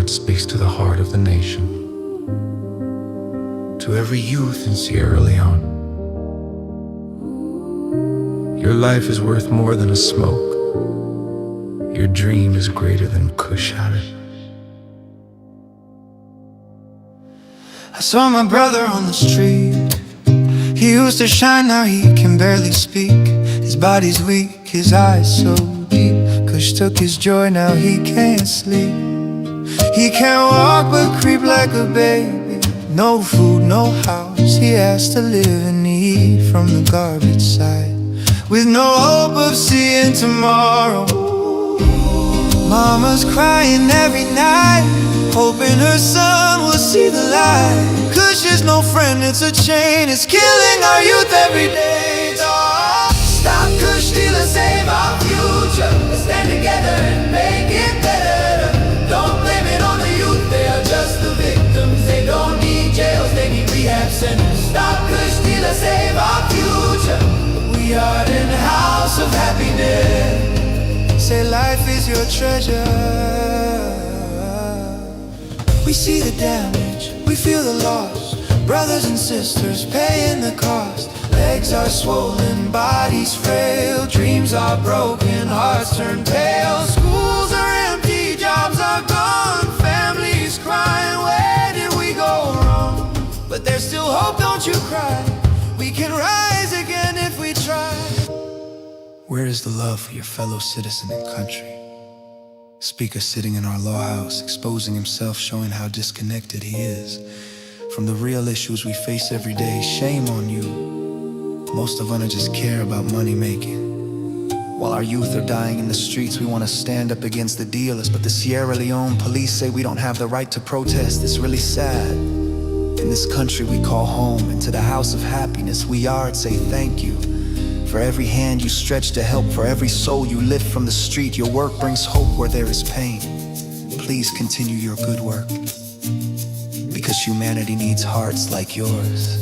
heart speaks to the heart of the nation. To every youth in Sierra Leone, your life is worth more than a smoke. Your dream is greater than Kush had it. I saw my brother on the street. He used to shine, now he can barely speak. His body's weak, his eyes so deep. Kush took his joy, now he can't sleep. He can't walk but creep like a baby. No food, no house, he has to live and eat from the garbage side, with no hope of seeing tomorrow. Mama's crying every night, hoping her son will see the light. Kush is no friend, it's a chain, it's killing our youth every day. Oh, stop Kush dealers, save our future. Let's stand together and make it better. Don't blame it on the youth, they are just the victims. They don't need jails, they need rehab centers. Stop Kush dealers, save our future. We are in a house of happiness. Say life is your treasure. We see the damage, we feel the loss. Brothers and sisters paying the cost. Legs are swollen, bodies frail. Dreams are broken, hearts turn pale. Schools are empty, jobs are gone. Families crying, where did we go wrong? But there's still hope, don't you cry. We can rise again if we try. Where is the love for your fellow citizen and country? Speaker sitting in our law house, exposing himself, showing how disconnected he is from the real issues we face every day. Shame on you. Most of us just care about money making. While our youth are dying in the streets, we want to stand up against the dealers, but the Sierra Leone police say we don't have the right to protest. It's really sad. In this country we call home, and to the house of happiness we are to say thank you. For every hand you stretch to help, for every soul you lift from the street, your work brings hope where there is pain. Please continue your good work, because humanity needs hearts like yours.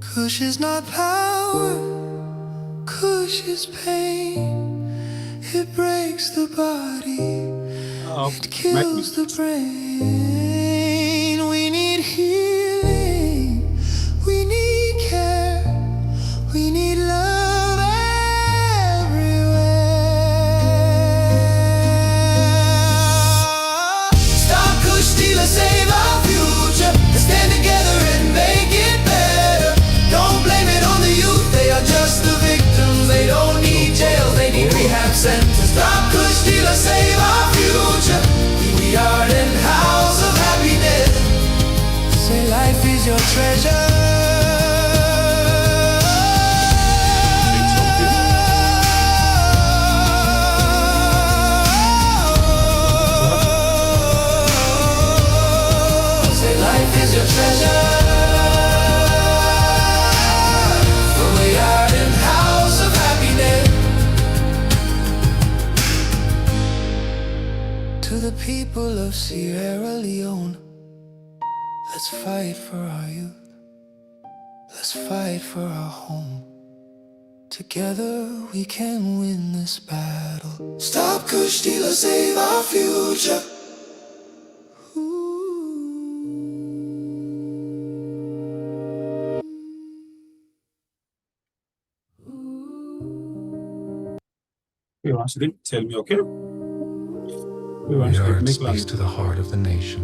Kush is not power, Kush is pain. It breaks the body, it kills the brain. We need healing, we need care, we need love everywhere. Stop Kush dealers, save our future. Let's stand together and make it better. Don't blame it on the youth, they are just the victims. They don't need jails, they need rehab centers. Stop Kush dealers, save our future. We are in house of happiness. Say life is your treasure. Your treasure, for we are in house of happiness. To the people of Sierra Leone, let's fight for our youth, let's fight for our home. Together we can win this battle. Stop Kush dealers, save our future. You want to tell me, okay? Your heart speaks to the heart of the nation.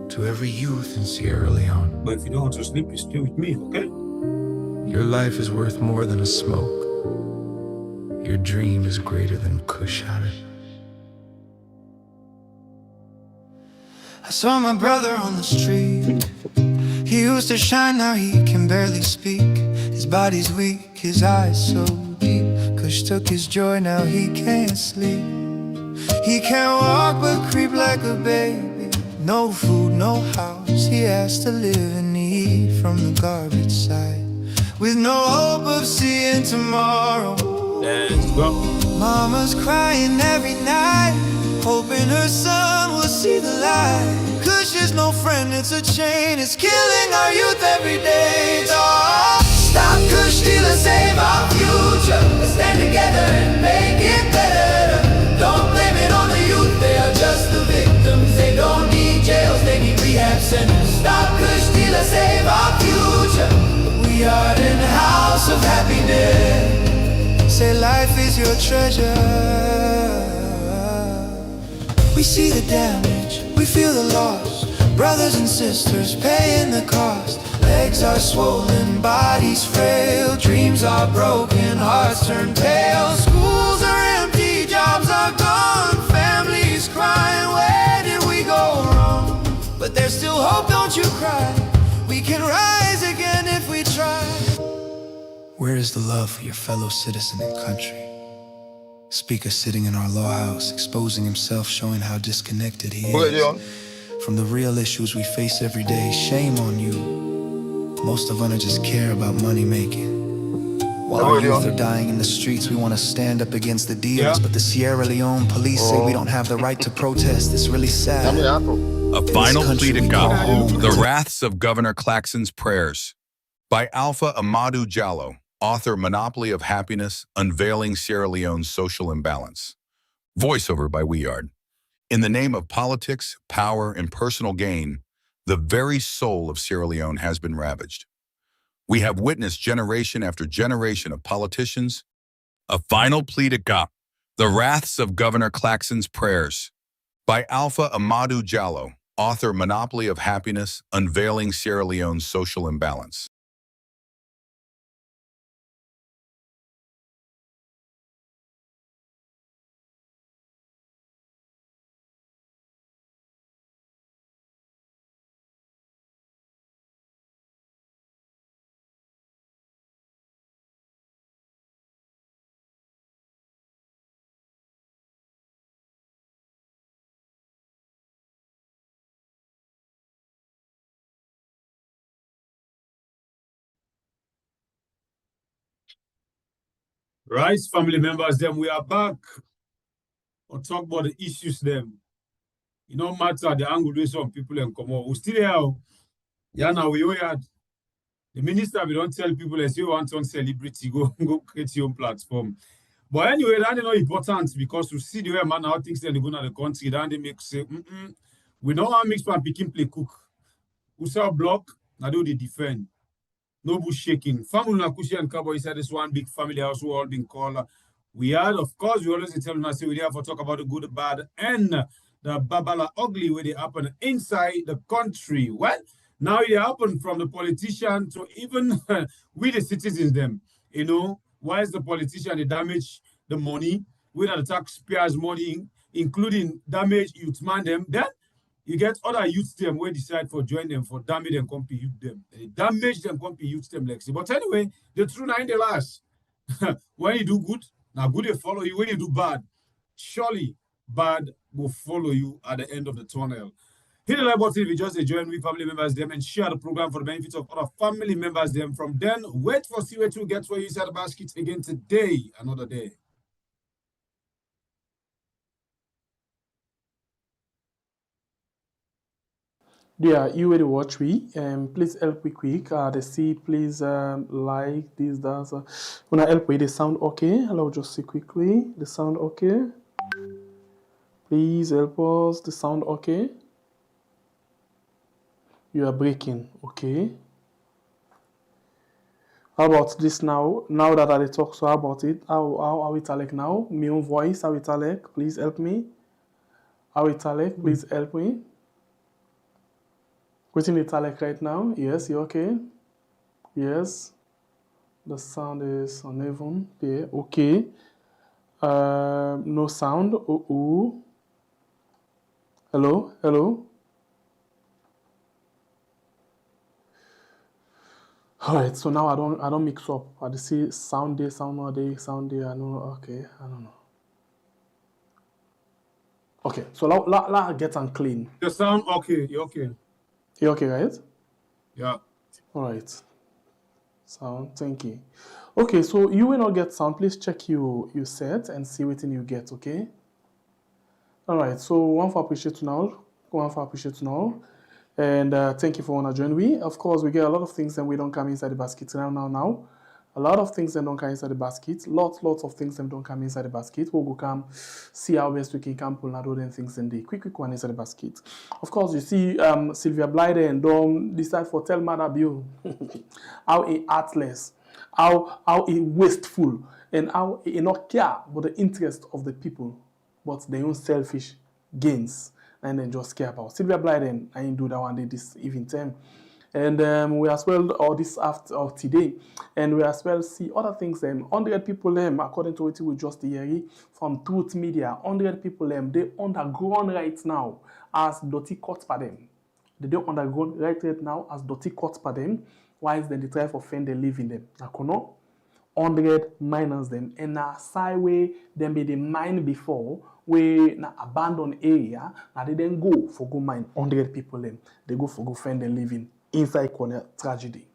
To every youth in Sierra Leone. But if you don't want to sleep, you stay with me, okay? Your life is worth more than a smoke. Your dream is greater than Kush had it. I saw my brother on the street. He used to shine, now he can barely speak. His body's weak, his eyes so deep. Kush took his joy, now he can't sleep. He can't walk but creep like a baby. No food, no house, he has to live and eat from the garbage side, with no hope of seeing tomorrow. Let's go. Mama's crying every night, hoping her son will see the light. Kush is no friend, it's a chain, it's killing our youth every day. Oh, stop Kush dealers, save our future. Let's stand together and make it better. Don't blame it save our future. We are in a house of happiness. Say life is your treasure. We see the damage, we feel the loss. Brothers and sisters paying the cost. Legs are swollen, bodies frail. Dreams are broken, hearts turn pale. Schools are empty, jobs are gone. Families crying, where did we go wrong? But there's still hope, don't you cry. We can rise again if we try. Where is the love for your fellow citizen and country? Speaker sitting in our law house, exposing himself, showing how disconnected he is from the real issues we face every day. Shame on you. Most of us just care about money making. While our youth are dying in the streets, we want to stand up against the dealers, but the Sierra Leone police say we don't have the right to protest. It's really sad. A final plea to God, The Wraths of Governor Claxon's Prayers, by Alpha Amadou Diallo, author Monopoly of Happiness, Unveiling Sierra Leone's Social Imbalance. Voiceover by Weard. In the name of politics, power, and personal gain, the very soul of Sierra Leone has been ravaged. We have witnessed generation after generation of politicians. A final plea to God, The Wraths of Governor Claxon's Prayers, by Alpha Amadou Diallo, author Monopoly of Happiness, Unveiling Sierra Leone's Social Imbalance. Right, family members, them we are back. We'll talk about the issues them. It no matter the angle way some people and come on. We still here. Yeah, now we had the minister. We don't tell people as you want on celebrity go create your own platform. But anyway, that's not important because we see the way man how things they're going to the country. Then they make say, we know how mix pan picking play cook. We sell block. Now do they defend. No bush shaking. Family Nakushi and Cowboy said this one big family house who all been called. We had, of course, we always tell us we have to talk about the good, the bad, and the babala ugly where they happen inside the country. Well, now it happen from the politician to even we the citizens them. You know, why is the politician they damage the money, with the taxpayers' money, including damage youth man them, then you get other youths them where decide for join them for damage and company youth them. They damage them company youth them Lexi. But anyway, the true nine the last. When you do good, now good they follow you. When you do bad, surely bad will follow you at the end of the tunnel. Hit the like button if you just join with family members them and share the program for the benefit of other family members them. From then, wait for see where to get where you inside the basket again today, another day. Yeah, you already watch me. Please help me quick. The see, please like this, that. When I help with the sound okay. I'll just see quickly. The sound okay. Please help us. The sound okay. You are breaking, okay. How about this now? Now that I talk, so how about it? How it like now? My own voice, how it like? Please help me. How it like? Please help me. What's in italic right now? Yes, you okay? Yes. The sound is uneven. Yeah, okay. No sound. Hello, hello. All right. So now I don't mix up. I just see sound there, sound not there, sound there. I know. Okay, I don't know. Okay. So let get and clean. The sound okay. You okay? You okay, right? Yeah. All right. Sound, thank you. Okay, so you will not get sound. Please check your set and see what you get, okay? All right, so one for appreciate now. And thank you for wanna join me. Of course, we get a lot of things and we don't come inside the basket now. A lot of things that don't come inside the basket. Lots of things that don't come inside the basket. We'll go come see how best we can come pull out them things in the quick one inside the basket. Of course, you see Sylvia Blyden don't decide for tell Maada Bio how he heartless, how he wasteful, and how he not care about the interest of the people, but their own selfish gains, and then just care about. Sylvia Blyden, I didn't do that one day this evening time. And we as well, or this after or today, and we as well see other things. 100 people, according to what we just hear from Truth Media, 100 people, they underground right now as dirty cut for them. They don't underground right now as dirty cut for them. Why is then they try for find they live in them? Nakono, 100 miners them, and na side way them be the mine before. We na abandoned area, now they then go for go mine 100 people them. They go for go find them living inside corner tragedy.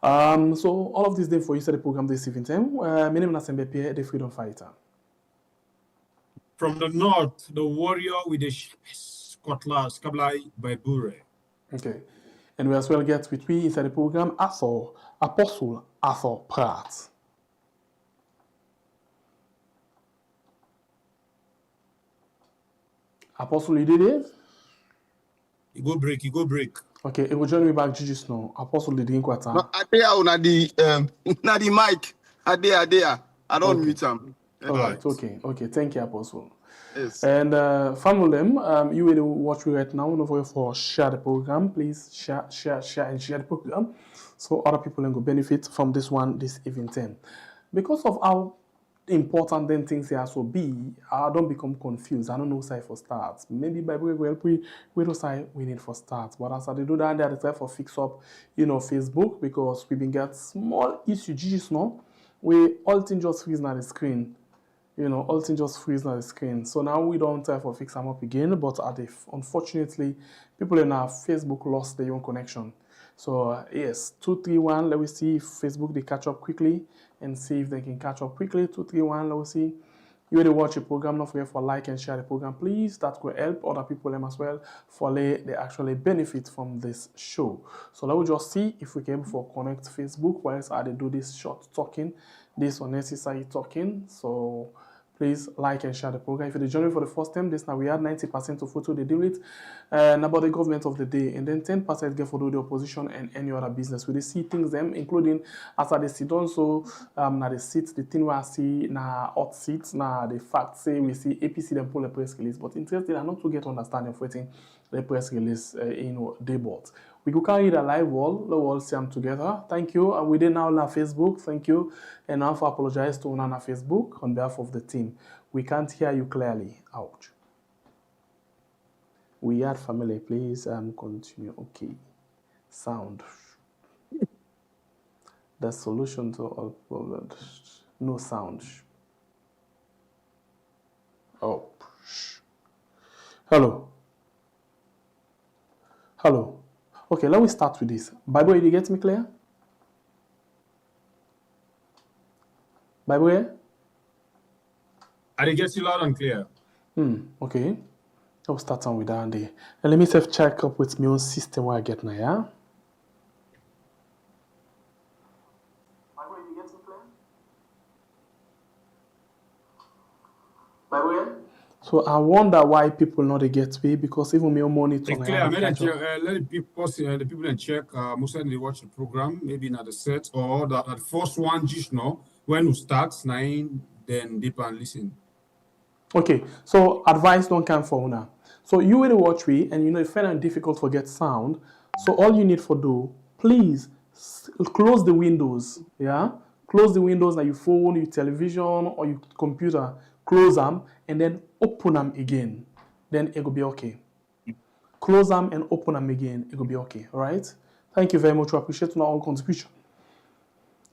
So all of this day for inside the program this evening time. My name is Pierre, the freedom fighter. From the north, the warrior with the cutlass, Kablai by Bure. Okay. And we as well get with me inside the program Apostle Arthur Pratt. Apostle, you did it? You go break. Okay, it will join me back just now. Apostle did in quarter. No, Adea na the mic. Adea. I don't mute him. All right, okay. Thank you, Apostle. Yes. And family them, you will watch me right now. Don't forget for share the program. Please share the program so other people can go benefit from this one this evening time. Because of how important then things here so be, I don't become confused. I don't know side for start. Maybe Bible will help we don't say we need for start. But as I do that, they try for fix up, Facebook, because we've been get small issues now. We all things just freeze on the screen. All things just freeze on the screen. So now we don't try for fix them up again, but unfortunately, people in our Facebook lost their own connection. So yes, 231, let me see if Facebook they catch up quickly and see if they can catch up quickly. 231, let me see. You will watch the program, don't forget for like and share the program, please. That will help other people as well for they actually benefit from this show. So let me just see if we can for connect Facebook whilst I do this short talking, this unnecessary talking. So please like and share the program. If you're joining for the first time, this now we had 90% of photo they deal with about the government of the day, and then 10% get for the opposition and any other business. We see things them, including after the sit down, so now the seats, the thing where I see na hot seats, now the fact say we see APC them pull a press release, but interested are not to get understanding of waiting the press release debate. We go carry the live wall, the wall see them together. Thank you. And we did now on Facebook. Thank you. And now for apologize to on Facebook on behalf of the team. We can't hear you clearly. Ouch. We had family, please continue. Okay. Sound. The solution to all problems. No sound. Oh. Hello. Okay, let me start with this. Bible, did you get me clear? Bible? I did get you loud and clear. Okay. I'll start on with that and there. And let me self check up with my own system where I get now, yeah? Bible, did you get me clear? Bible? So I wonder why people not they get me, because even me monitor. Clear. Let the people and check. Most of them they watch the program, maybe not the set or the first one just now. When we start 9, then deep and listen. Okay, so advice don't come for now. So you will watch me, and it's very difficult to get sound. So all you need for do, please close the windows. Yeah, close the windows on your phone, your television, or your computer. Close them and then open them again. Then it will be okay. Close them and open them again. It will be okay. All right. Thank you very much. We appreciate our contribution.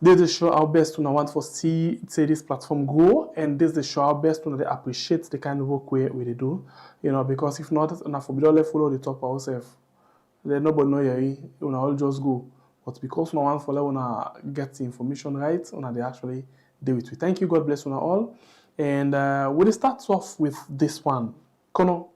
This is show our best to now want for see this platform grow, and this is show our best to they appreciate the kind of work we they do. Because if not, enough for we follow the top ourselves. Then nobody know you all just go. But because no one follow get the information right, they actually do it. Thank you. God bless you all. And we'll start off with this one. Kono.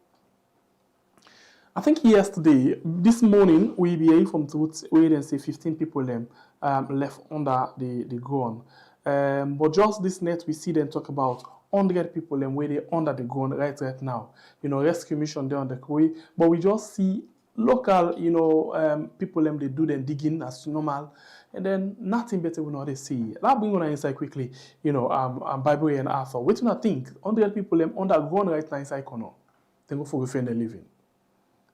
I think yesterday, this morning, we be informed to wait and say 15 people left under the ground. But just this net, we see them talk about 100 people where they under the ground right now. You know, rescue mission there on the way, but we just see local, people they do them digging as normal, and then nothing better we know they see. That bring on inside quickly, Bible and Arthur. What do you think? 100 people underground right now inside Kono. They go for defend their living.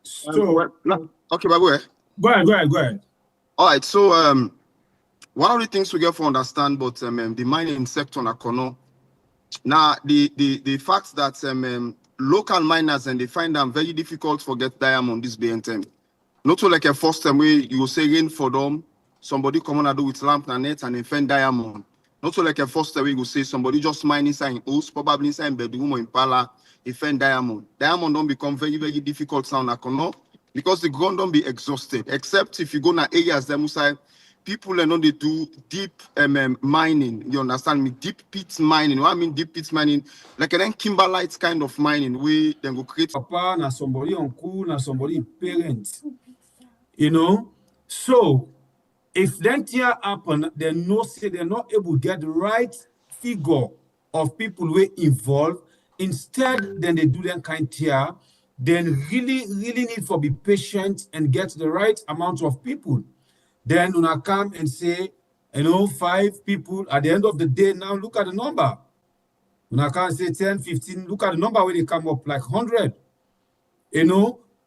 So okay, Babu. go ahead. All right, so one of the things we get to understand about the mining sector in Kono, now the fact that local miners and they find them very difficult to get diamond this BNTM. Not so like a first time where you will say rain for them, somebody come on and do with lamp and net and they find diamond. Not so like a first time where you will say somebody just mine inside in house, probably inside in bedroom or in pala, they find diamond. Diamond don't become very, very difficult now in Kono because the ground don't be exhausted, except if you go to areas that say people are not they do deep mining. You understand me? Deep pit mining. What I mean deep pit mining, like a then kimberlite kind of mining, where then go create Papa, na somebody uncle, na somebody parent. You know? So if that here happen, they're not able to get the right figure of people who are involved. Instead, then they do that kind here, then really need to be patient and get the right amount of people. Then when I come and say, 5 people, at the end of the day, now look at the number. When I come and say 10, 15, look at the number where they come up like 100.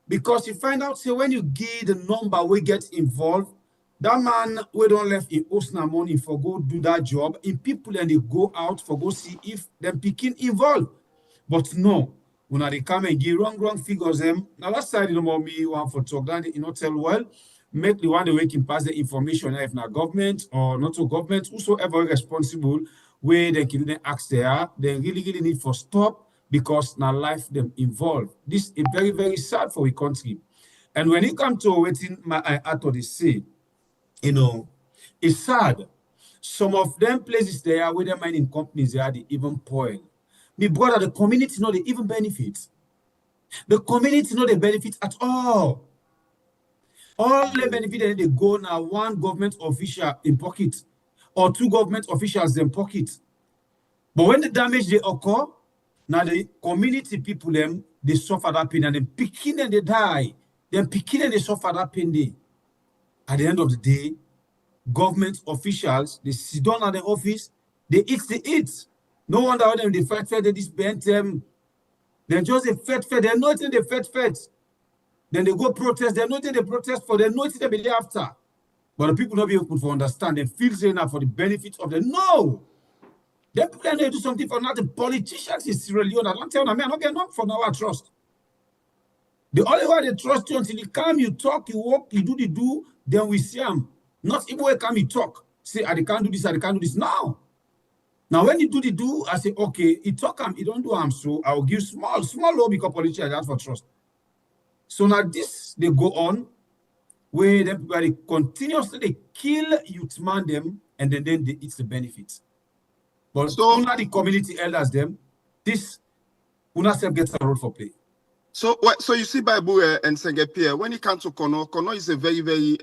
Because you find out, say, when you give the number we get involved, that man we don't left in Osna money for go do that job, in people and they go out for go see if them picking involved. But no, when they come and give wrong figures them, now last side me want for talk, then tell well. Make the one the way can pass the information if not government or not to government, whosoever responsible, where they can do the acts there, they really need for stop because now life them involved. This is very, very sad for the country. And when it comes to waiting my author they say, it's sad. Some of them places there where the mining companies there they even poil. My brother, the community know they even benefit. The community know they benefit at all. All the benefit they go now one government official in pocket or 2 government officials in pocket. But when the damage they occur, now the community people them they suffer that pain and then picking and they die. Then picking and they suffer that pain they. At the end of the day, government officials they sit down at the office, they eat. No wonder how them they fight they this bent them. Then just a fed. They're not in the fed. Then they go protest. They're not in the protest for. They're not in the day after. But the people not be able to understand. They feel saying that for the benefit of them. No. Then people they do something for now. The politicians in Sierra Leone. I don't tell them, I don't get none for now. I trust. The only way they trust you until you come, you talk, you walk, you do the do. Then we see them. Not even when come, you talk. Say, I can't do this. I can't do this. Now when you do the do, I say, okay, you talk you don't do so I will give small low because politicians ask for trust. So now this they go on where everybody continuously they kill youth man them and then they eat the benefits. But so only the community elders them, this una self gets a role for play. So you see Bible and Sengepia, when it comes to Kono is a very, very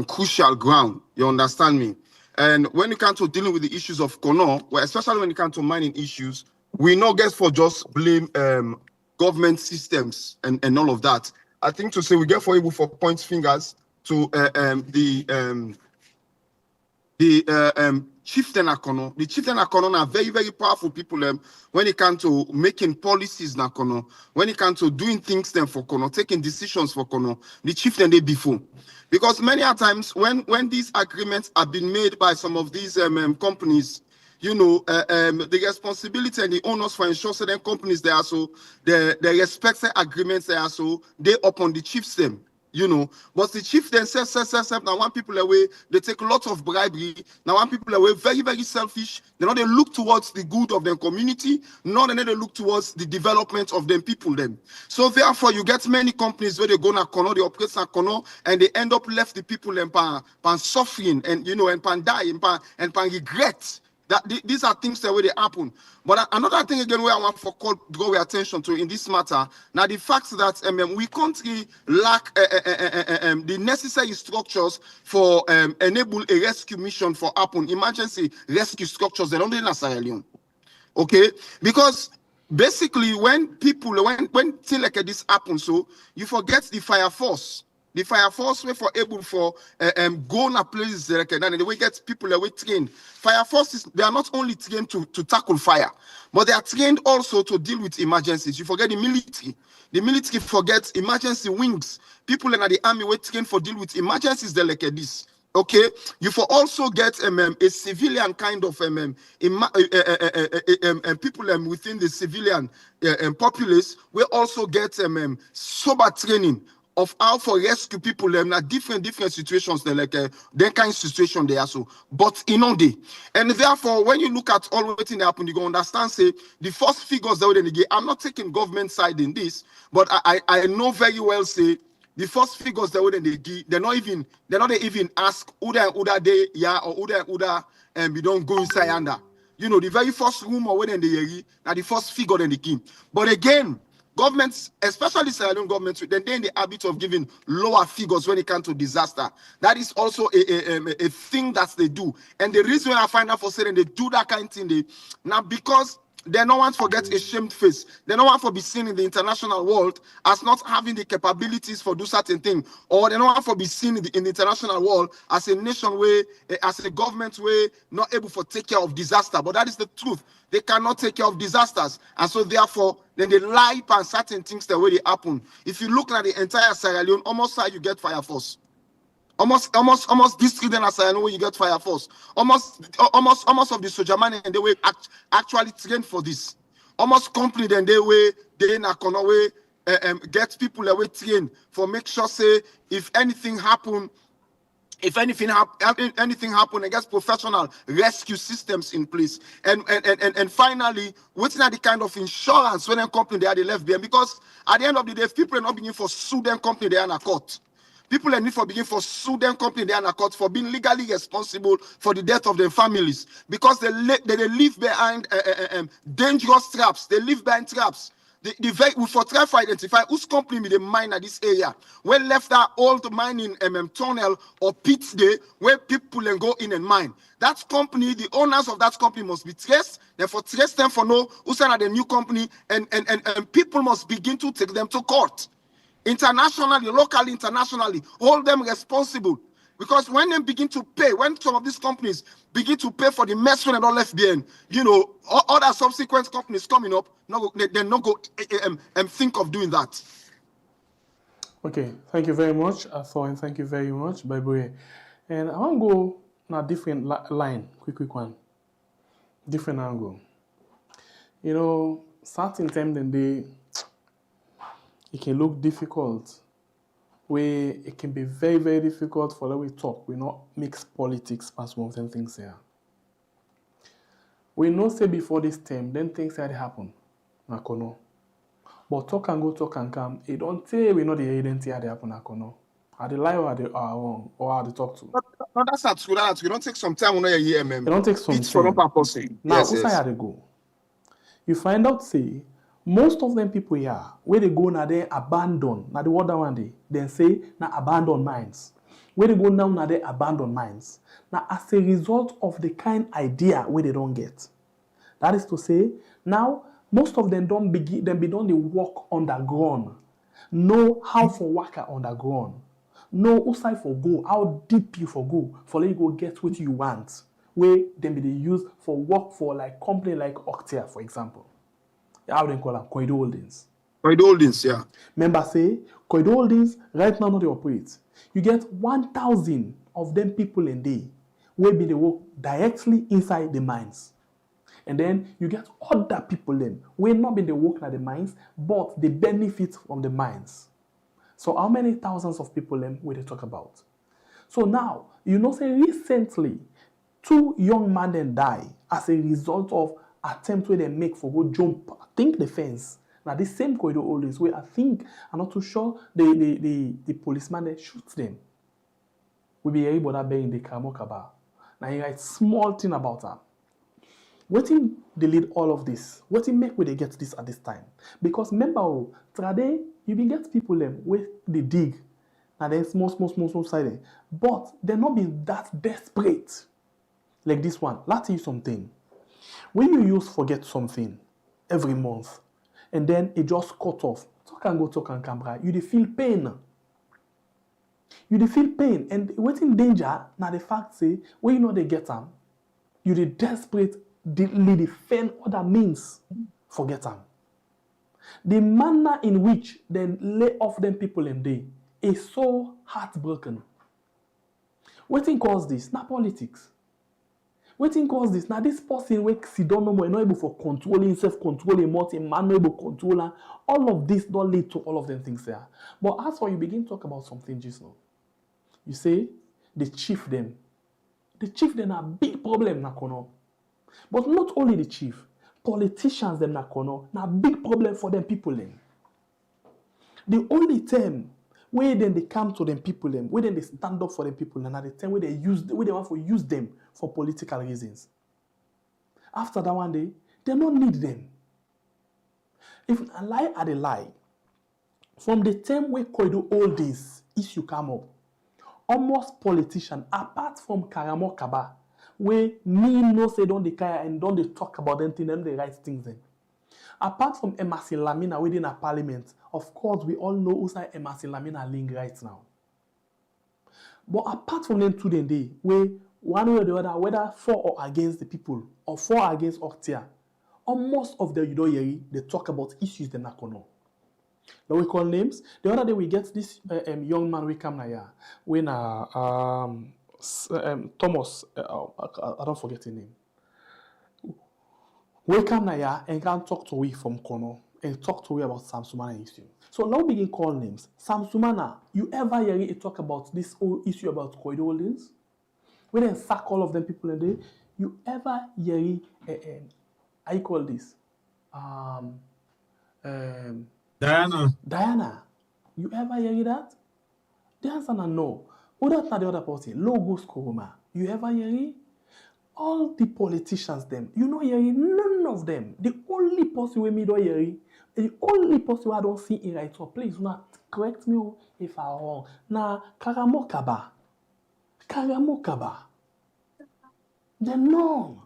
crucial ground. You understand me? And when it comes to dealing with the issues of Kono, well, especially when it comes to mining issues, we not get for just blame government systems and all of that. I think to say we get for able for point fingers to the chieftain Akono. The chieftain Akono are very, very powerful people when it comes to making policies na Kono, when it comes to doing things them for Kono, taking decisions for Kono, the chieftain they before. Because many a times when these agreements have been made by some of these companies, the responsibility and the onus for ensuring certain companies they are so the respected agreements they are so they upon the chiefs them. But the chief then says, now one people away, they take lots of bribery. Now one people away, very, very selfish. They not they look towards the good of their community, nor they look towards the development of them people them. So therefore, you get many companies where they go na Kono, they operate na Kono, and they end up left the people and pan suffering and and pan die and pan regret These are things that way they happen. But another thing again where I want to draw your attention to in this matter, now the fact that we country lack the necessary structures for enable a rescue mission for happen, emergency rescue structures, they don't do in Sierra Leone. Okay, because basically when things like this happen, so you forget the fire force. The fire force were for able for go on a place like that, and the way get people away trained. Fire forces, they are not only trained to tackle fire, but they are trained also to deal with emergencies. You forget the military. The military forgets emergency wings. People in the army were trained for deal with emergencies like this. Okay, you for also get a civilian kind of people within the civilian populace will also get sober training of how for rescue people in different situations they like that kind of situation they are so but in on day and therefore when you look at all what happen you go understand say the first figures that they get. I'm not taking government side in this, but I know very well say the first figures that they give, they're not even ask Uda they yeah or Uda and we don't go inside under. You know, the very first rumor when they hear now the first figure then they give. But again, governments, especially Sierra Leone governments, they're in the habit of giving lower figures when it comes to disaster. That is also a thing that they do. And the reason I find out for saying they do that kind of thing, now because they no one forget a shamed face. They no one for be seen in the international world as not having the capabilities for do certain thing, or they no one for be seen in the international world as a nation way, as a government way, not able to take care of disaster. But that is the truth. They cannot take care of disasters, and so therefore, then they lie on certain things the way they happen. If you look at the entire Sierra Leone, almost how you get fire force. Almost district in Sierra Leone where you get fire force. Almost of the soldier man and they were actually trained for this. Almost complete and they were they in a way get people away trained for make sure say if anything happen. If anything happen, I guess professional rescue systems in place. And finally, what's not the kind of insurance when a company they are the left behind? Because at the end of the day, if people are not beginning for sue them company, they are in a court. People are need for begin for sue them company they are in a court for being legally responsible for the death of their families because they live behind dangerous traps. They live behind traps. We for try to identify whose company with the mine at this area. When left that old mining tunnel or pits there where people can go in and mine. That company, the owners of that company must be traced. Therefore, trace them for no who send the new company and people must begin to take them to court. Internationally, locally, internationally, hold them responsible. Because when they begin to pay, when some of these companies begin to pay for the mess when they don't left behind, you know, other subsequent companies coming up, they're not go and think of doing that. Okay, thank you very much, Arthur, and thank you very much, Bible. And I want to go on a different line, quick one, different angle. You know, certain time then it can look difficult, where it can be very, very difficult for the way we talk. We not mix politics past one of them things here. We know say before this time, then things had happen. Nakono. But talk and go, talk and come. It don't say we know the identity had happen, Nakono. Are they lie or are they wrong? Or are they talk to? No, that's not true. That's true. Don't take some time when you hear It don't take some it's for no time. purpose. Now, Yes, who say they go? You find out, say, most of them people here, where they go now, they abandon. Now the water one day, then say, now abandon mines. Where they go now, they abandon mines. Now, as a result of the kind idea where they don't get. That is to say, now, most of them don't begin, them be done the work underground. Know how for worker underground. Know who side for go, how deep you for go, for let you go get what you want. Where them be they use for work for like company like Octea, for example. How they call them? Corridor Holdings. Corridor Holdings, yeah. Remember, say, Corridor Holdings, right now, they operate. You get 1,000 of them people in day where they work directly inside the mines. And then you get other people them where not be they work at the mines, but they benefit from the mines. So how many thousands of people them will they talk about? So now, you know, say recently, 2 young men then die as a result of attempt where they make for go jump, I think the fence. Now the same Corridor Holdings where I think, I'm not too sure, the policeman that shoots them. We be able to be in the Kamokaba. Now you write small thing about her. Wetin dey lead all of this? Wetin make we dey get this at this time? Because remember, trade you bin get people dem wey dey dig na dem small side, but dem no be that desperate like this one. Let's tell you something. When you use forget something every month and then it just cut off, talk and go, talk and come back, you dey feel pain. You dey feel pain, and wetin danger na the fact say when you know they get am, you dey desperate dey defend other means forget am. The manner in which they lay off them people in day is so heartbroken. Wetin cause this? Na politics. Wetin cause this? Now this person wey sit down no more, not able for controlling himself, controlling multi man, not able controller. All of this don't lead to all of them things there. But as for you begin talk about something just now, you say the chief them are big problem na kono. But not only the chief, politicians them na kono na big problem for them people them. The only time where then they come to them people them, where then they stand up for them people, and at the time where they want to use them for political reasons. After that one day, they don't need them. If a lie are the lie, from the time where Koido all this issue come up, almost politician, apart from Karamo Kaba, where me no say don't they care and don't they talk about them thing, then they write things in. Apart from Emerson Lamina within a parliament, of course, we all know who's Emerson Lamina link right now. But apart from them two day, where one way or the other, whether for or against the people, or for against Octia, almost of the Yudoyeri, they talk about issues they not know. Now we call names. The other day we get this young man we come here, when Thomas, I don't forget his name. We come here and can talk to we from Kono and talk to we about Sam Sumana issue. So now we begin call names. Sam Sumana, you ever hear it talk about this whole issue about Koido Holdings? We then sack all of them people in there. You ever hear I call this? Diana. You ever hear that? The answer is no. Who that not the other person? Logos Koroma. You ever hear it? All the politicians them, you know hearing none of them. The only person we me do hearing, the only person I don't see in right. So please do not correct me if I'm wrong. Na Karamo Kaba. They're none.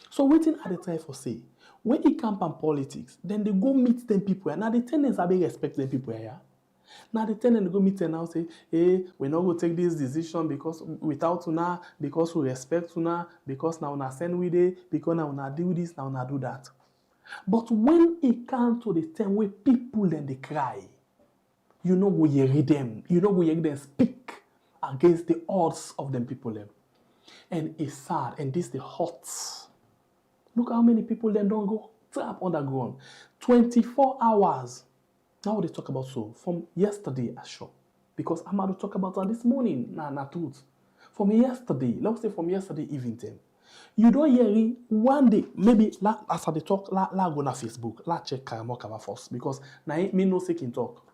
So waiting at the time for say, when it comes on politics, then they go meet them people. And now the tenants are being respect them people here. Now the tenant go meet and now say, hey, we're not going to take this decision because without una, because we respect una, because now una send with it, because now una do this, now una do that. But when it comes to the time where people then they cry, you know we hear them, speak against the odds of them people them. And it's sad, and this the hot. Look how many people then don't go trap underground. 24 hours. Now they talk about so from yesterday, sure. Because I'm going to talk about that this morning. Nah, truth. From yesterday, let's say from yesterday evening time. You don't hear it one day, maybe as I talk, la go na Facebook, la check Karamo Kaba first. Because na me no say can talk.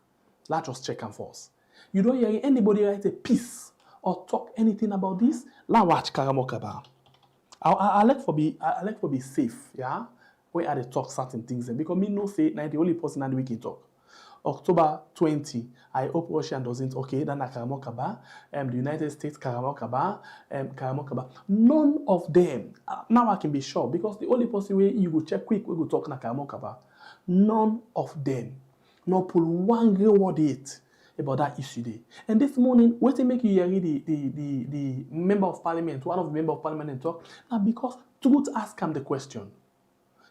La just check them first. You don't hear anybody write a piece or talk anything about this, la watch Karamo Kaba. I like for be safe, yeah. Where I they talk certain things, because me no say na the only person that we can talk. October 20, I hope Russia doesn't, okay, then Karamo Kaba, the United States, Karamo Kaba. None of them, now I can be sure, because the only person way you go check quick, we go talk na Karamo Kaba. None of them, no pull one real word it about that issue there. And this morning, what they make you hear the member of parliament, one of the member of parliament talk, now because truth ask him the question.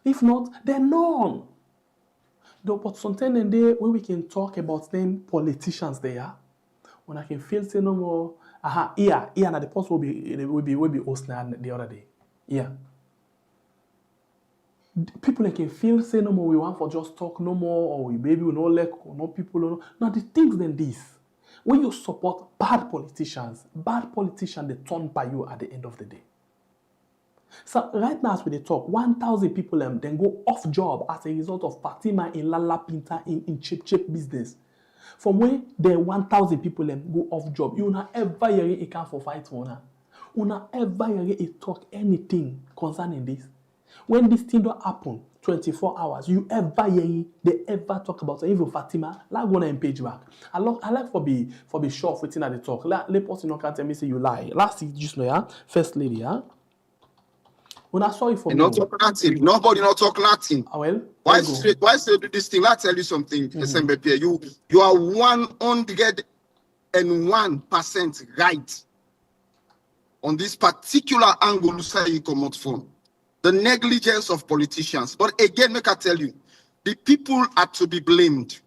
If not, then none. Though, but sometimes in there where we can talk about them politicians there, when I can feel say no more, here now the post will be hosting the other day. Yeah. People can feel say no more, we want for just talk no more, or we maybe we no like or no people no. Now the things than this. When you support bad politicians they turn by you at the end of the day. So right now as we talk, 1,000 people then go off job as a result of Fatima in Lala Pinta in cheap business. From where the 1,000 people then go off job, you not ever hear it can for fight for now. You not ever hear it talk anything concerning this. When this thing don't happen, 24 hours, you ever hear they ever talk about it? Even Fatima, like go and page back. I like for be sure of waiting at the talk. Let person not can tell me say you lie. Last is just know, yeah, first lady, yeah. When I saw it for You me, not talk Latin. Nobody not talk Latin. well, Why say do this thing? Let me tell you something, SMBP. You are 101% right on this particular angle you come out from. The negligence of politicians. But again, make I tell you, the people are to be blamed.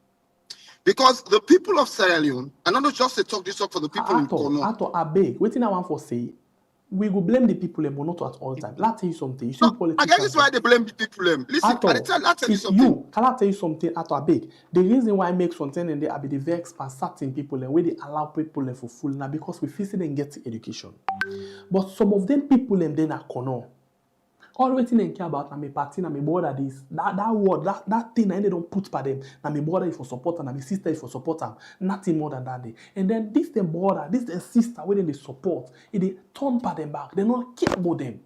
Because the people of Sierra Leone, and not just to talk this up for the people in Kono. I beg, waiting I want for say, we will blame the people, but not at all times. Let tell you something. You see, No, politicians. I guess that's why they blame the people. Listen, I'll tell you something. Can I tell you something? At beg, the reason why I make something and they are the vex for certain people and where they allow people for full now because we feel them get education. But some of them people then are Kono. All waiting and care about na me party na me border this that word that thing and they don't put by them na me border is for support and na me sister is for support them nothing more than that day. And then this them border this the sister when they support they turn by them back they don't care about them.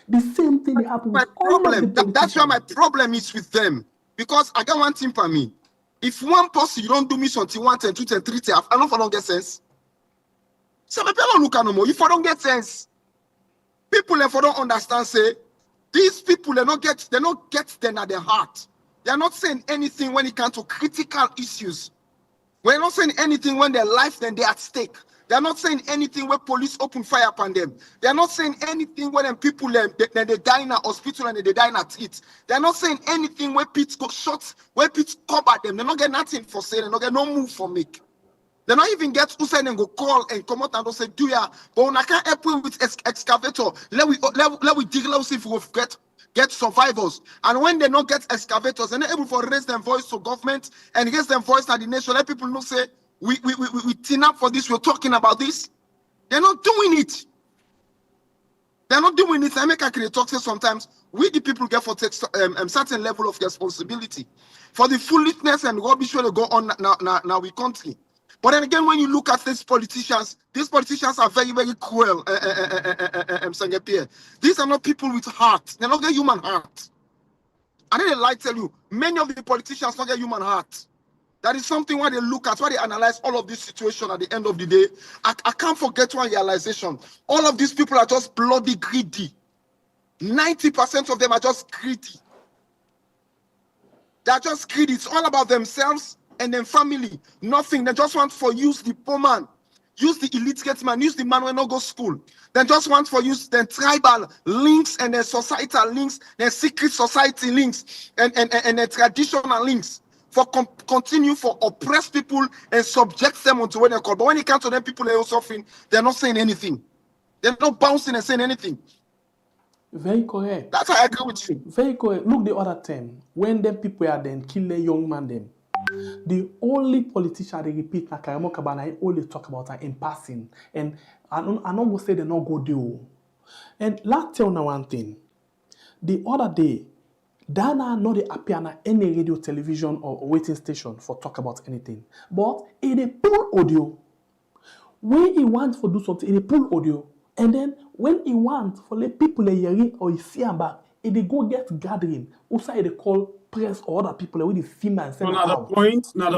The same thing they happen with all of the politicians. That's why my problem is with them because I got one thing for me. If one person you don't do me something 1 10 2 10 3 10 I don't for don't get sense. So my people look no more. If I don't get sense, people if I don't understand say. These people they not get them at their heart. They are not saying anything when it comes to critical issues. We're not saying anything when their life then they're at stake. They are not saying anything when police open fire upon them. They are not saying anything when people they die in a hospital and they die in a it. They are not saying anything when pits go shots, when pits cover them. They not get nothing for saying. They not get no move for make. They not even get who and go call and come out and say, do ya? But when I can't help you with excavator, let we dig, let's see if we get survivors. And when they not get excavators, they're not able to raise their voice to government and raise their voice to the nation. Let people know say, we team up for this, we're talking about this. They're not doing it. They're not doing it. I make a talk say sometimes we the people get for take certain level of responsibility for the foolishness and rubbish where they go on now we country. But then again, when you look at these politicians are very, very cruel. These are not people with heart. They're not a human heart. I didn't like tell you, many of the politicians don't get human heart. That is something why they look at, why they analyze all of this situation at the end of the day. I can't forget one realization. All of these people are just bloody greedy. 90% of them are just greedy. They are just greedy. It's all about themselves and then family. Nothing. They just want for use the poor man, use the illiterate man, use the man when not go school. They just want for use the tribal links and the societal links, the secret society links, and the traditional links for continue for oppress people and subject them onto what they call. But when it comes to them, people are also suffering. They're not saying anything. They're not bouncing and saying anything. Very correct. That's how I agree with you. Very correct. Look the other time when them people are then kill the young man them. The only politician they repeat na Karamo Kabana only talk about her in passing. And I don't go say they not go do. And let's tell now one thing. The other day, Dana not they appear on any radio, television, or waiting station for talk about anything. But it a pull audio. When he wants to do something, it pull audio. And then when he wants for let people hear or he see him back, it go get gathering. Also, they call press or other people with the female and send now the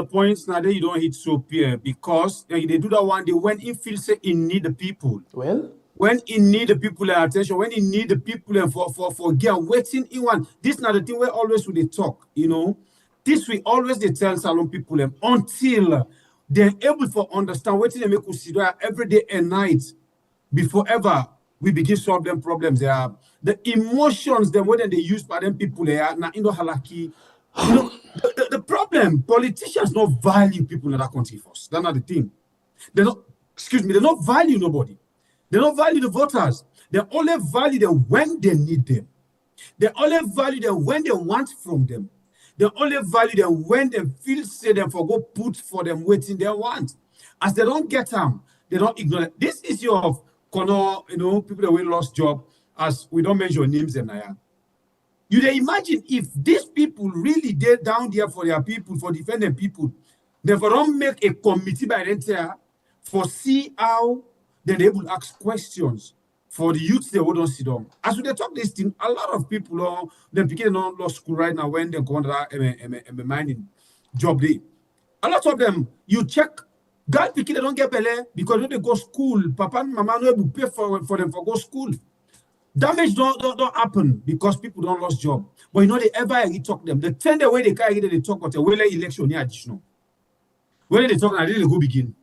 point, now you don't hit so peer because they do that one day when he feels say he need the people. Well, when he need the people attention, when he need the people and for gear waiting in one. This not the thing we always with they talk, you know. This we always they tell Salon people until they're able to understand what they make us see every day and night before ever we begin solve them problems. They are the emotions them when they use by them people there now in the halaki. You know, the problem, politicians don't value people in that country first. That's not the thing. They don't value nobody. They don't value the voters. They only value them when they need them. They only value them when they want from them. They only value them when they feel say them for go put for them waiting they want. As they don't get them, they don't ignore it. This issue of people that we lost job, as we don't mention names and you can imagine if these people really did down there for their people, for defending people, they don't make a committee by them for see how then they will ask questions for the youth they don't sit down. As we talk this thing, a lot of people them picking on law school right now when they go on that mining job day. A lot of them, you check, girl picking they don't get belly because when they go school, papa and mama no will pay for them for go school. Damage don't happen because people don't lose job. But you know they ever talk them. The 10 way they carry they talk about a well election near additional. When they talk, I really go begin.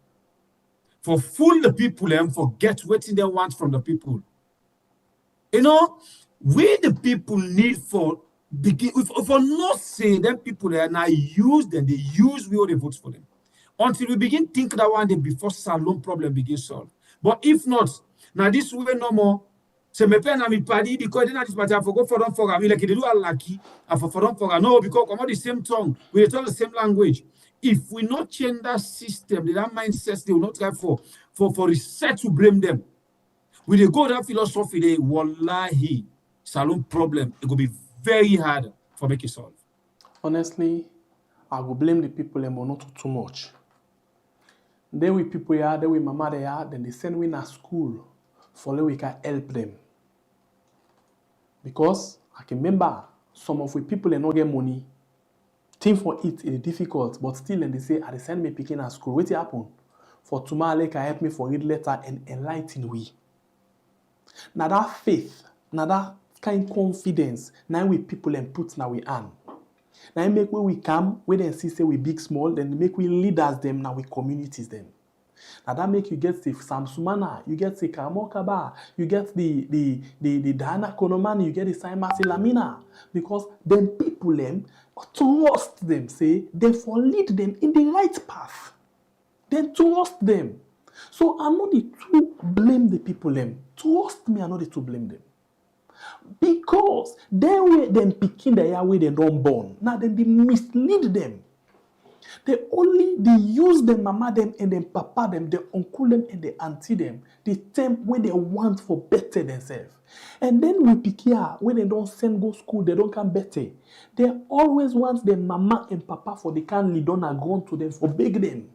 For fool the people and forget what they want from the people. You know, we the people need for begin for not say them people are now use them, they use we all the votes for them. Until we begin think that one day before salon problem begins solved. But if not, now this way no more. So me pen and me party because they not this party I forgot for them for me like they do a lucky and for them for no because come on the same tongue, we talk the same language. If we not change that system, that mindset, they will not try for research to blame them. With the go that philosophy, they wallahi salon problem. It will be very hard for make it solve. Honestly, I will blame the people and not too much. Then we people here, then we mama they are, then they send we to school for we can help them. Because I can remember some of we people they not get money. Thing for it is difficult, but still, and they say, I send me picking at school. What happen? For tomorrow, can help me for read letter and enlighten we. Now that faith, now that kind of confidence, now we people and put now we hand. Now make where we come, where they see say we big small, then make we leaders them, now we communities them. Now that make you get the Samsumana, you get the Kamokaba, you get the Dana Konomani, you get the Saimasi Lamina, because then people them trust them, say they for lead them in the right path. Then trust them. So I'm not the to blame the people them. Trust me, I'm not the to blame them. Because they were them picking the way they don't born. Now then they mislead them. They use them, mama them, and then papa them, they uncle them, and they auntie them. The time when they want for better themselves. And then we pick here, when they don't send go school, they don't come better. They always want their mama and papa for they can lead on a ground to them for beg them.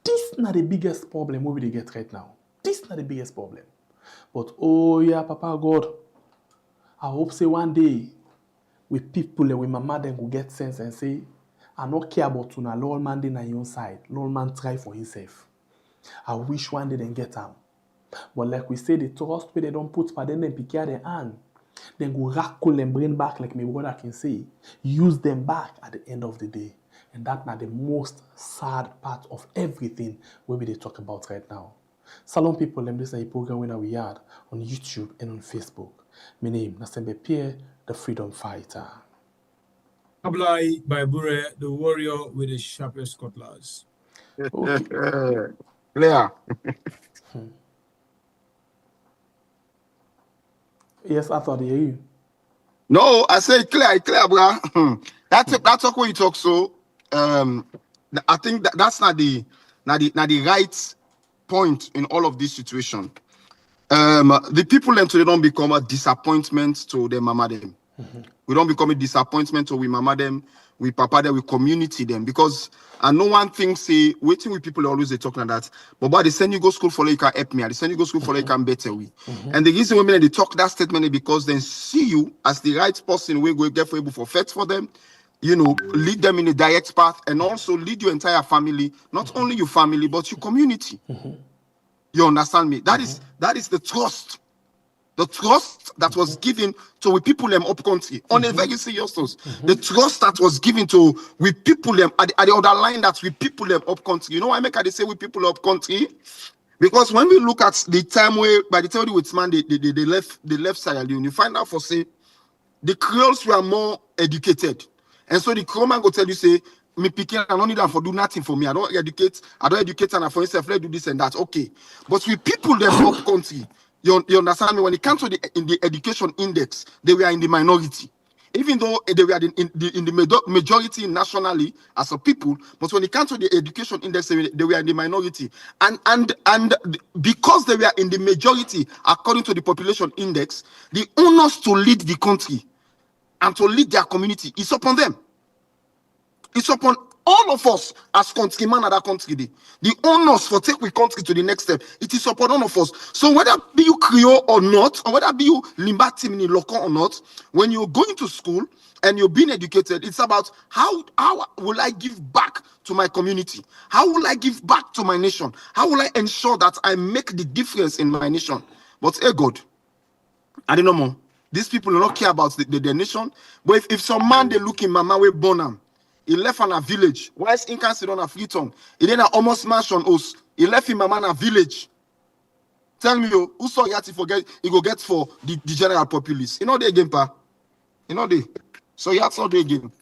This is not the biggest problem we will get right now. This is not the biggest problem. But oh yeah, Papa God, I hope say one day with people and with mama them will get sense and say, I don't care about you now, Lord man dey on your side. Lord man try for himself. I wish one day they get him. But like we say, the trust where they don't put for them, pick their hand. Then go rackle and bring back, like my brother can say. Use them back at the end of the day. And that's not the most sad part of everything where we talk about right now. Salon people, this is a program when we are on YouTube and on Facebook. My name is Nasembe Pierre, the freedom fighter. Ablai Baibure, the warrior with the sharpest cutlass. Okay. Clear. Yes, I thought you. No, I say clear, bro. That's what you talk. So, I think that's not the right point in all of this situation. The people them today don't become a disappointment to their mama them. We don't become a disappointment to we mama them, we papa them, we community them. Because and no one thing say waiting with people always they talk like that. But they send you go school for you can help me. They send you go school for you can better we. And the reason women they talk that statement is because they see you as the right person we go get for able for fight for them. You know, lead them in a direct path and also lead your entire family, not only your family, but your community. You understand me? That is the trust. The trust that was given to we people them up country on a very serious note. The trust that was given to we people them at the other line that we people them up country. You know why I make I say we people up country? Because when we look at the time where by the time with man they left Sierra Leone, you find out for say the Creoles were more educated. And so the Creole man go tell you say, me picking, I don't need them for do nothing for me. I don't educate and for yourself, let's do this and that. Okay. But with people them up country, you understand me? When it comes to the education index, they were in the minority. Even though they were in the majority nationally as a people, but when it comes to the education index, they were in the minority. And because they were in the majority, according to the population index, the onus to lead the country and to lead their community is upon them. It's upon all of us as countrymen at that country, the onus for take we country to the next step, it is upon all of us. So whether be you Creole or not, or whether be you Limba Timini Local or not, when you're going to school and you're being educated, it's about how will I give back to my community? How will I give back to my nation? How will I ensure that I make the difference in my nation? But hey God, I don't know more. These people do not care about their nation. But if some man they look in mama we born him, he left on a village. Why is in cancer on a Freetown? He then almost mansion house. He left in mama in a village. Tell me, who saw Yati forget he go get for the general populace? You know they again, pa. You know they. So Yati not they again.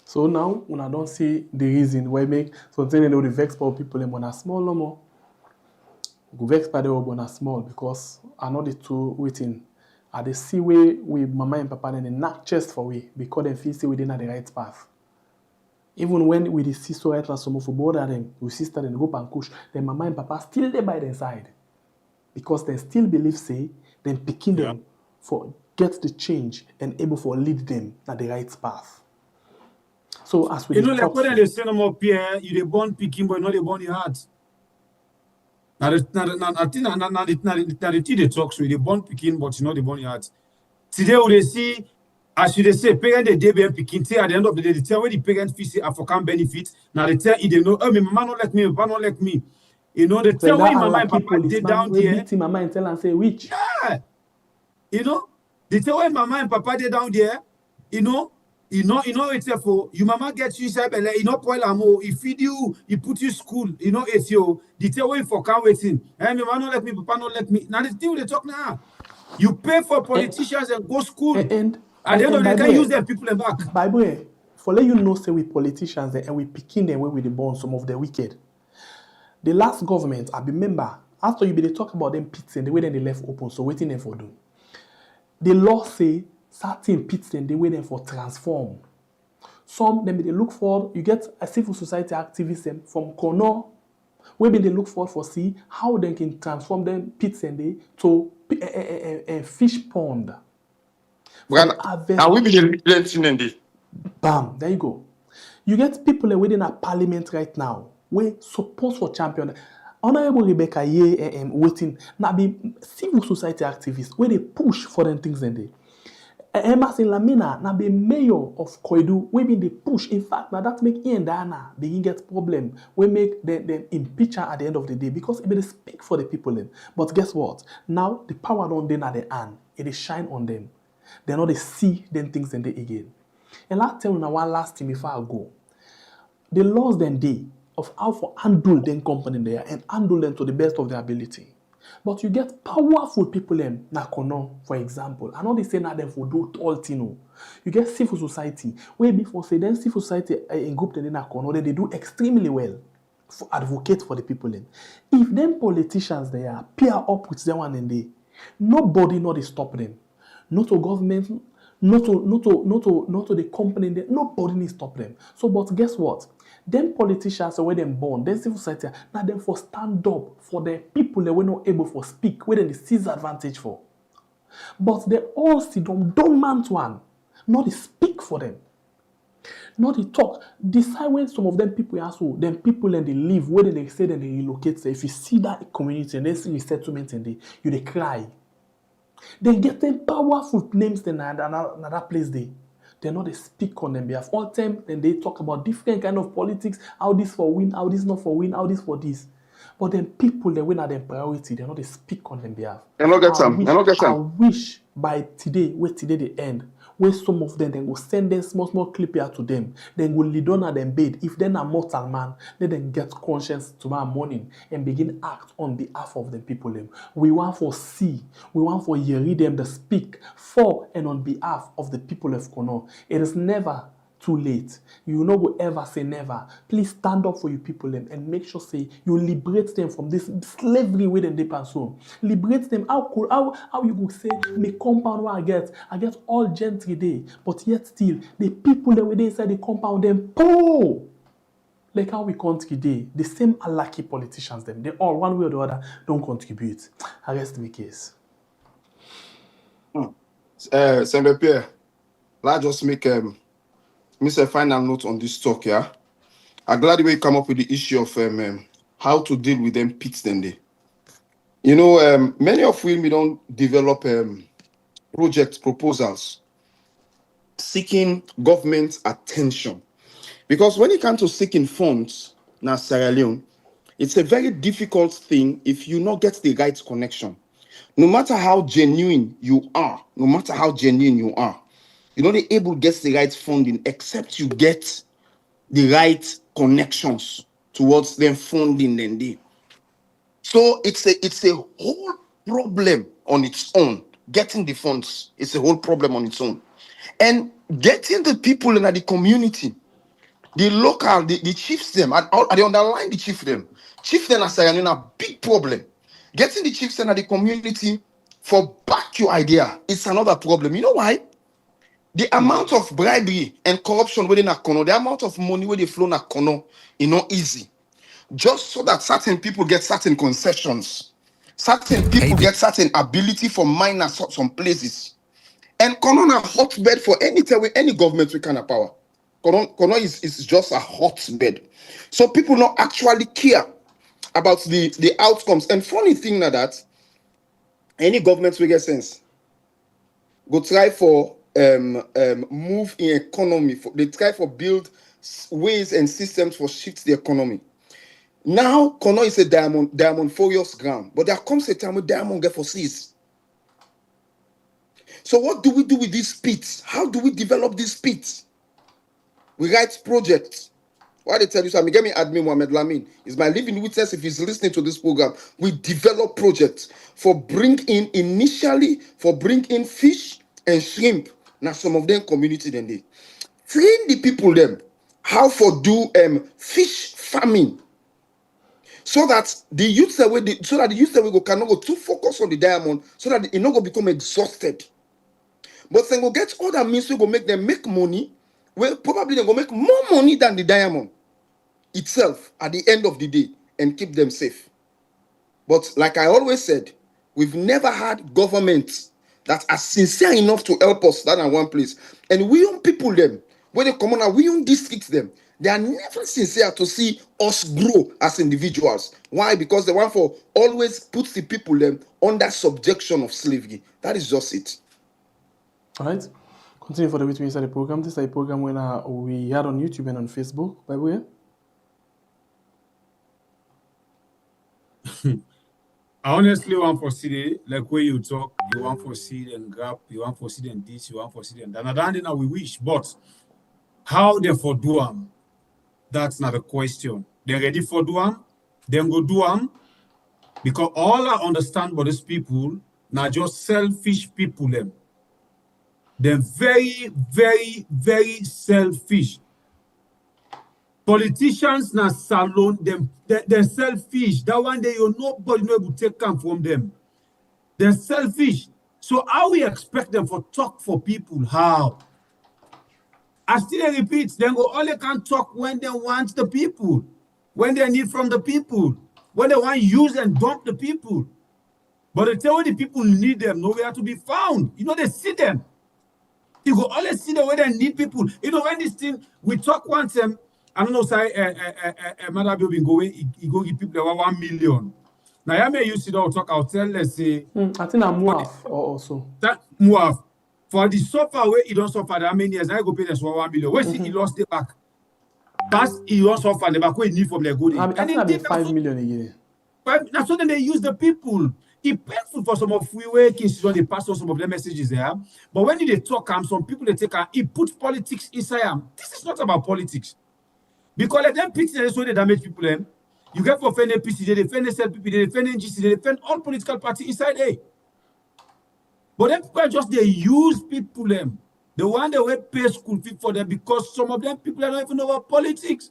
So now, when I don't see the reason why make something they would vex for people in a small no more. Go vex by the one a small because I know the two waiting. At the see way with mama and papa then they knock chest for we because they feel say we didn't have the right path. Even when we see so right now some for border them, we sister them go and push, then mama and papa still there by their side. Because they still believe say then picking them for get the change and able for lead them at the right path. So as we you know, like when they say no more Pierre, you they born picking but not they born your heart. Now the thing they talk so they born picking but you know they born your heart. Today when they see as you they say parents they be picking till at the end of the day they tell where the parents feel say African benefit. Now they tell you they know oh my mama not like me, my papa not like me. You know they tell where mama and papa they down there. Mama and tell and say which? Yeah. You know, they tell where mama and papa they down there, you know it's for you mama gets you inside and you know poil amo, he feed you, he put you school, you know it's your the tell where for can waiting. And mama not let me, papa not let me. Now the thing they talk now. You pay for politicians and go school. And at the end of the day, can use them people and back. By the way, for let you know, say with politicians and we picking them way with the born some of the wicked. The last government, I remember, after you be they talk about them pits and the way then they left open, so waiting them for them. The law say certain pits and they wait them for transform. Some them they look for, you get a civil society activist from Kono, where they look for see how they can transform them pits and they to a fish pond. And we be the bam, there you go. You get people within a parliament right now, we support for champion. Honorable Rebecca Ye waiting now be civil society activists where they push for them things and they. Emerson Lamina now be mayor of Koidu, we been they push. In fact, now that make Ian Diana begin get problem. We make them impeach her at the end of the day because it be they speak for the people then. But guess what? Now the power don't then at the hand, it is shine on them. They know they see them things and they again. And I'll tell you now one last thing before I go. The laws then they of how to handle them company there and handle them to the best of their ability. But you get powerful people in Nakono, for example. I know they say now them for do all thing. You get civil society. Where before say then civil society in group in Nakono, they do extremely well for advocate for the people in. If them politicians they are pair up with them one and they, nobody know they stop them. Not to government, not to the company, nobody needs stop them. So, but guess what? Them politicians where them born, them civil society, now them for stand up for the people that were not able for speak, where they seize advantage for. But they all see them dormant one, not they speak for them. Not they talk. Decide when some of them people also, them people and they live, where they say that they relocate. So if you see that community and they see the settlement and they cry. They get them powerful names in another place they know they speak on them behalf. All time then they talk about different kind of politics, how this for win, how this not for win, how this for this. But then people they win at their priority, they know they speak on them behalf. I wish by today, where today they end, where some of them then go send them small clip here to them, then go lead on at them bed. If they're a mortal man, let them get conscience tomorrow morning and begin act on behalf of the people. We want for see, we want for hear them to speak for and on behalf of the people of Kono. It is never too late. You no go ever say never. Please stand up for your people and make sure say you liberate them from this slavery way they pursue. Liberate them. How you go say me compound where I get all gentry day, but yet still the people that were inside the compound them poor. Like how we contribute day, the same unlucky politicians them. They all one way or the other don't contribute. I rest my case. Sylvia Pierre, let's just make Mr. Final note on this talk, yeah. I'm glad the way you come up with the issue of how to deal with them pits then they. You know, many of we don't develop project proposals seeking government attention. Because when it comes to seeking funds now Sierra Leone, it's a very difficult thing if you not get the right connection. No matter how genuine you are, you're not able to get the right funding except you get the right connections towards them funding then they. So it's a whole problem on its own. Getting the funds, it's a whole problem on its own. And getting the people in the community, the local, the chiefs them, and they underline the chief them. Chief them are saying a big problem. Getting the chiefs in the community for back your idea, it's another problem. You know why? The amount of bribery and corruption within Akono, the amount of money where they flow in Akono, is not easy. Just so that certain people get certain concessions, certain people get certain ability for miners some places. And Kono a hotbed for any government we can have power. Kono is just a hotbed. So people don't actually care about the outcomes. And funny thing now that any government will get sense go try for move in economy. They try for build ways and systems for shift the economy. Now Kono is a diamond furious ground, but there comes a time when diamond get for seize. So what do we do with these pits? How do we develop these pits? We write projects. Why they tell you something? Get me admin Mohamed Lamin. Is my living witness if he's listening to this program. We develop projects for bring in fish and shrimp. Now some of them community then they train the people them how for do fish farming. So that the youth that we cannot go too focus on the diamond, so that it not go become exhausted. But then go get other means we go make them make money. Well, probably they go make more money than the diamond itself at the end of the day and keep them safe. But like I always said, we've never had governments that are sincere enough to help us that in one place. And we young people them, when they come on, we young districts them, they are never sincere to see us grow as individuals. Why? Because they want for always put the people them under subjection of slavery. That is just it. All right. Continue for the week inside the program. This is a program when we had on YouTube and on Facebook. By the way. I honestly want for see like where you talk, you want for see and grab, you want for see and this, you want for see and that. And then we wish, but how they for do them? That's not a question. They're ready for do them, then go do them. Because all I understand about these people, not just selfish people them. They're very, very, very selfish. Politicians na salon them, they're selfish. That one day nobody will take come from them. They're selfish. So how we expect them for talk for people? How? I still repeat, they go only can talk when they want the people, when they need from the people, when they want use and dump the people. But they tell the people need them, nowhere to be found. You know, they see them. You go always see the way they need people. You know, when this thing, we talk once, I don't know, say, Maada Bio been going, he go give people 1 million. Now, I may use it all talk, I'll tell, let's say. I think I'm Muaf also. That Muaf. For the suffer where he don't suffer how many years, I go pay this 1 million. Where see he lost the back. That's he don't suffer the back where he need from the good. I think I 5 million a year. That's what they use the people. It's painful for some of we workings when they pass on some of their messages there. But when they talk, some people they take he put politics inside them. This is not about politics. Because let them pity that's why they damage people. You get for defend APC, they defend SLPP, they defend NGC, they defend all political parties inside A. But then people just they use people them. The one they will pay school fee for them because some of them people don't even know about politics.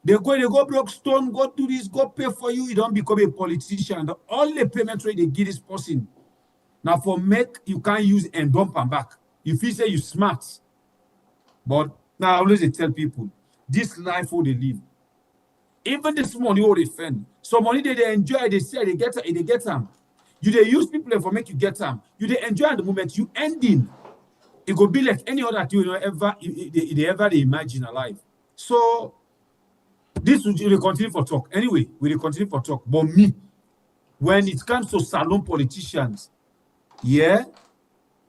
They go broke stone, go do this, go pay for you. You don't become a politician. The only payment rate they give this person. Now for make you can't use and dump and back. If you say you smart. But now I always tell people, this life what they live. Even this money what they spend. Some money they enjoy, they say they get them. You they use people for make you get them. You they enjoy at the moment you ending. it could be like any other thing you ever imagine alive. So this will continue for talk. Anyway, we'll continue for talk. But me, when it comes to salon politicians, yeah,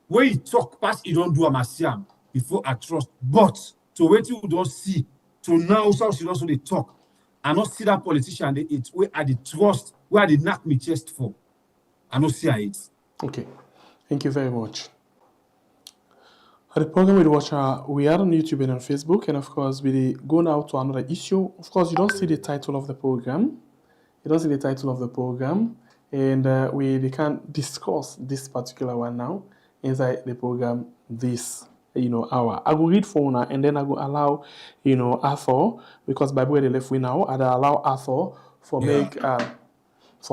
when you talk past, you don't do a masiam before I trust. But to wait you don't see, to now so she also they talk. I not see that politician, it's where I the trust, where I did knock me chest for. I not see it. Okay, thank you very much. The program we watch, we are on YouTube and on Facebook, and of course, we go now to another issue. Of course, you don't see the title of the program. You don't see the title of the program, and we can discuss this particular one now inside the program this hour. I will read for now, and then I will allow Arthur, because by the way they left we now, I'll allow Arthur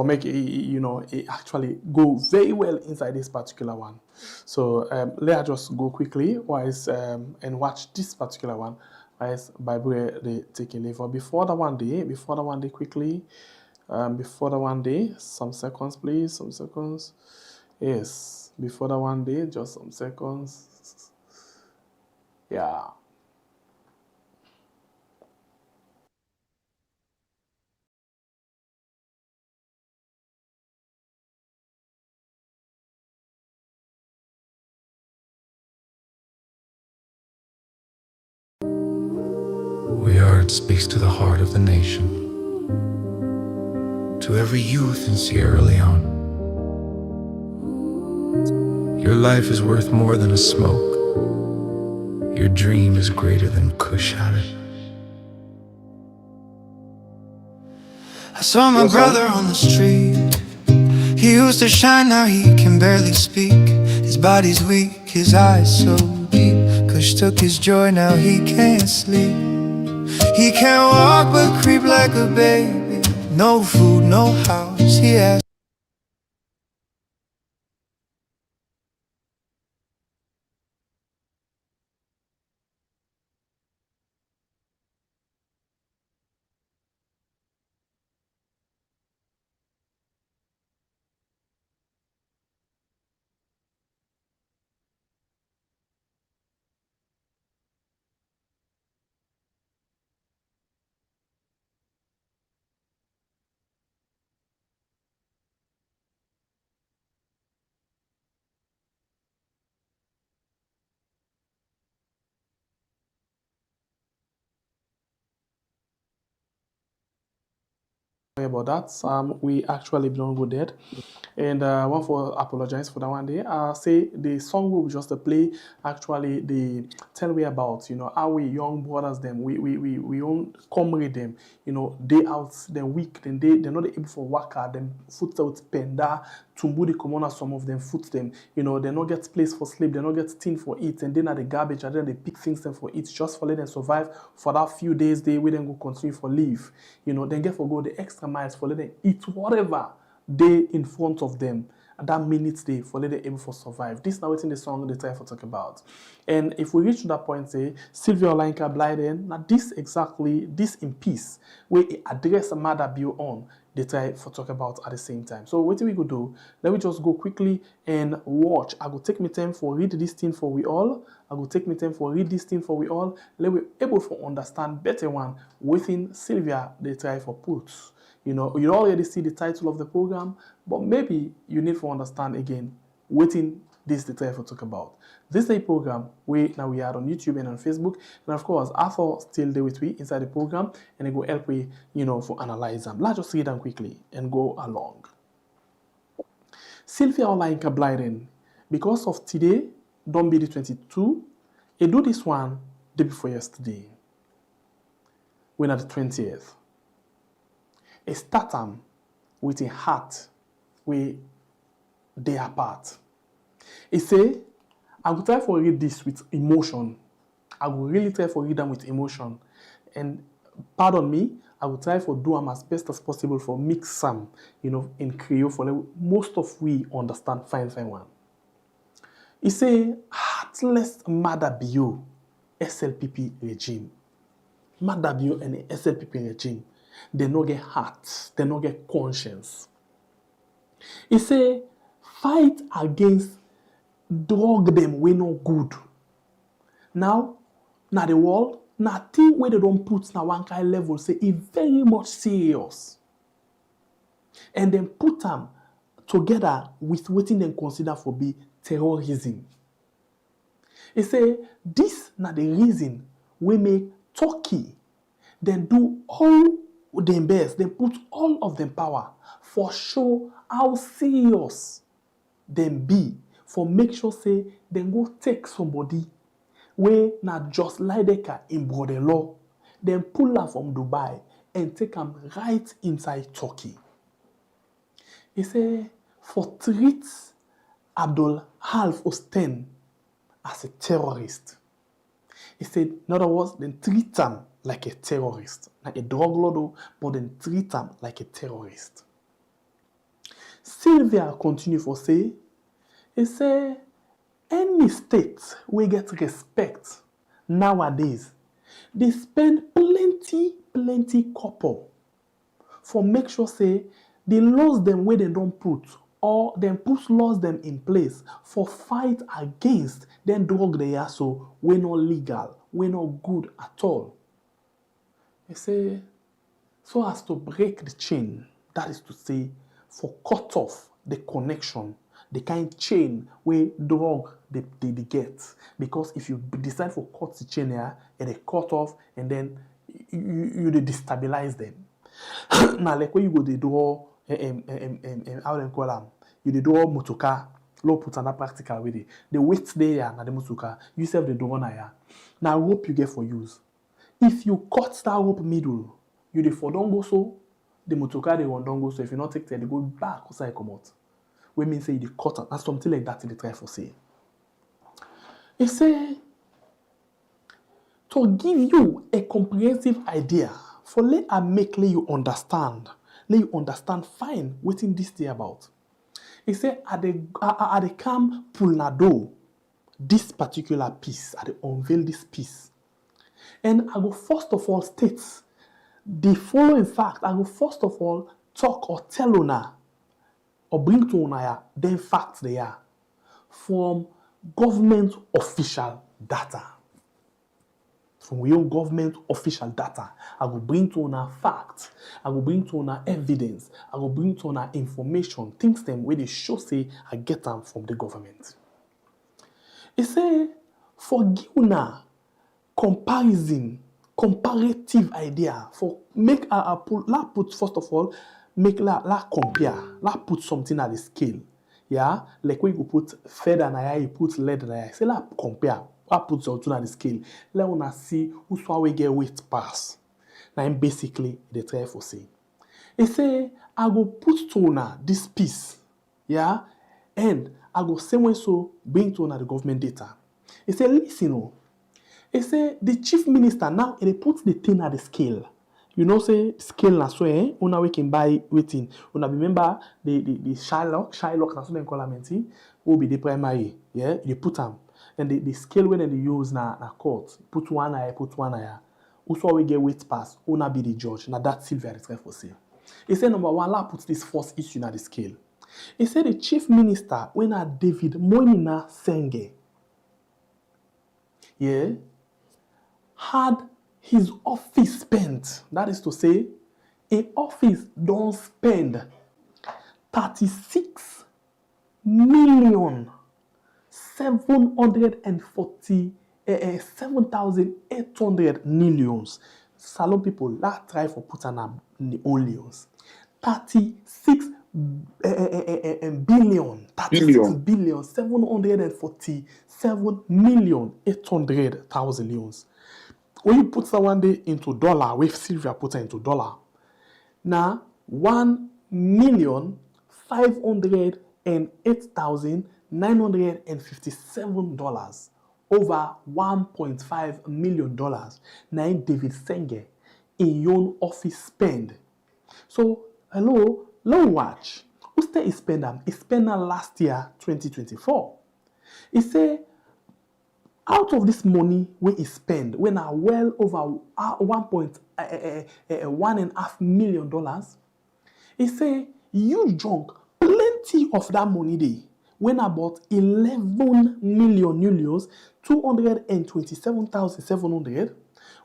make it actually go very well inside this particular one. So let's just go quickly and watch this particular one as by the way they take a leave. Before the one day quickly. Before the one day, some seconds please, some seconds. Yes, before the one day, just some seconds. Yeah. We are, it speaks to the heart of the nation, to every youth in Sierra Leone. Your life is worth more than a smoke. Your dream is greater than Kush had it. I saw my brother on the street. He used to shine, now he can barely speak. His body's weak, his eyes so deep. Kush took his joy, now he can't sleep. He can't walk but creep like a baby. No food, no house, he has Sorry about that. We actually don't go dead. And one for apologize for that one day. Say the song will just play actually the tell we about how we young brothers them we own comrade them they out they're weak then they're not able for worker them foot out penda tumbu the commoner some of them foot them they not get place for sleep they not get thing for eat and then at the garbage and then they pick things them for eat just for let them survive for that few days they will then go continue for leave then get for go the extra miles for let them eat whatever they in front of them at that minute they for let them able for survive. This now within the song they try for talk about. And if we reach to that point, say Sylvia Blyden, now this exactly this in peace where it address Maada Bio on they try for talk about at the same time. So what do we go do? Let me just go quickly and watch. I go take me time for read this thing for we all. I go take me time for read this thing for we all. Let we able for understand better one within Sylvia they try for put. You already see the title of the program, but maybe you need to understand again waiting this the time for talk about. This is a program we are on YouTube and on Facebook, and of course Arthur still there with me inside the program, and it go help we for analyze them. Let's just read them quickly and go along. Sylvia Blyden, because of today, don't be the 22, I do this one day before yesterday. We're at the 20th. I start them with a heart where they are apart. He say, I will try to read this with emotion. I will really try to read them with emotion. And pardon me, I will try to do them as best as possible for mix them, in Creole for most of we understand fine one. He say, Heartless Maada Bio, SLPP regime. Maada Bio and the SLPP regime. They no get heart, they no get conscience. He say, fight against drug them we no good. Now, na the world, na thing where they don't put na one kind level, say it very much serious. And then put them together with what they consider for be terrorism. He say, this na the reason we make Turkey then do all them best, then put all of them power for show how serious them be, for make sure say then go take somebody where not just like in brother law, then pull her from Dubai and take them right inside Turkey. He say, for treat Abdul Half Osten as a terrorist. He said, in other words, then treat him like a terrorist, like a drug lord, but then treat him like a terrorist. Sylvia continue for say, he say, any state we get respect nowadays, they spend plenty couple for make sure say the laws them where they don't put, or then put laws them in place for fight against then drug they are so we're not legal, we're not good at all. They say, so as to break the chain, that is to say, for cut off the connection, the kind chain where drug they get. Because if you decide for cut the chain here, and they cut off, and then you destabilize them. Now, like when you go the door, how they call them, you the door motoka, low put on a practical with it. The weight there na the motoka, you serve the door na ya. Now rope you get for use. If you cut that rope middle, you the for don't go so, the motoka they won't don't go so. If you not take it, they go back outside come out. We mean say the cut and something like that they try for say. He say to give you a comprehensive idea, for let you understand fine what in this day about. He say at the camp Pulnado, this particular piece, at the unveil this piece. And I go first of all state the following fact. I go first of all talk or tell una or bring to una then facts they are from government official data. From your government official data, I will bring to una facts, I will bring to una evidence, I will bring to una information, things them where they show say I get them from the government. He say, for give una comparative idea, for make put first of all, make la compare, la put something at the scale. Yeah, like when you put feather and eye, you put lead and eye. Say la compare. I put something at the scale. Let una see who so we get weight pass. Now basically they try for say. He say I go put to una this piece, yeah, and I go same way so bring to una the government data. He say listen, oh. He say the chief minister now he put the thing at the scale. You know say scale na so una we can buy waiting. Una remember the Shylock na so dem call am will be the primary, yeah. They put them. And the scale when they use na court, put one eye. Also we get weight pass, una be the judge. Now that Sylvia is for say. He said number one, la put this first issue na the scale. He said the chief minister when David Moinina Senge, yeah, had his office spent. That is to say, a office don't spend 36 million 7,800 millions. Salon people that try for put on the olios. 36 billion 747,800,000 leons. When you put someone day into dollar, with Sylvia put her into dollar. Now $1,508,957 over $1.5 million. Now David Senge in your office spend. So hello, low watch. Who stay spend them? He spent last year 2024. He say out of this money we he spend when are well over $1.5 million. He say you drunk plenty of that money day when about 11 million euros, 227,700,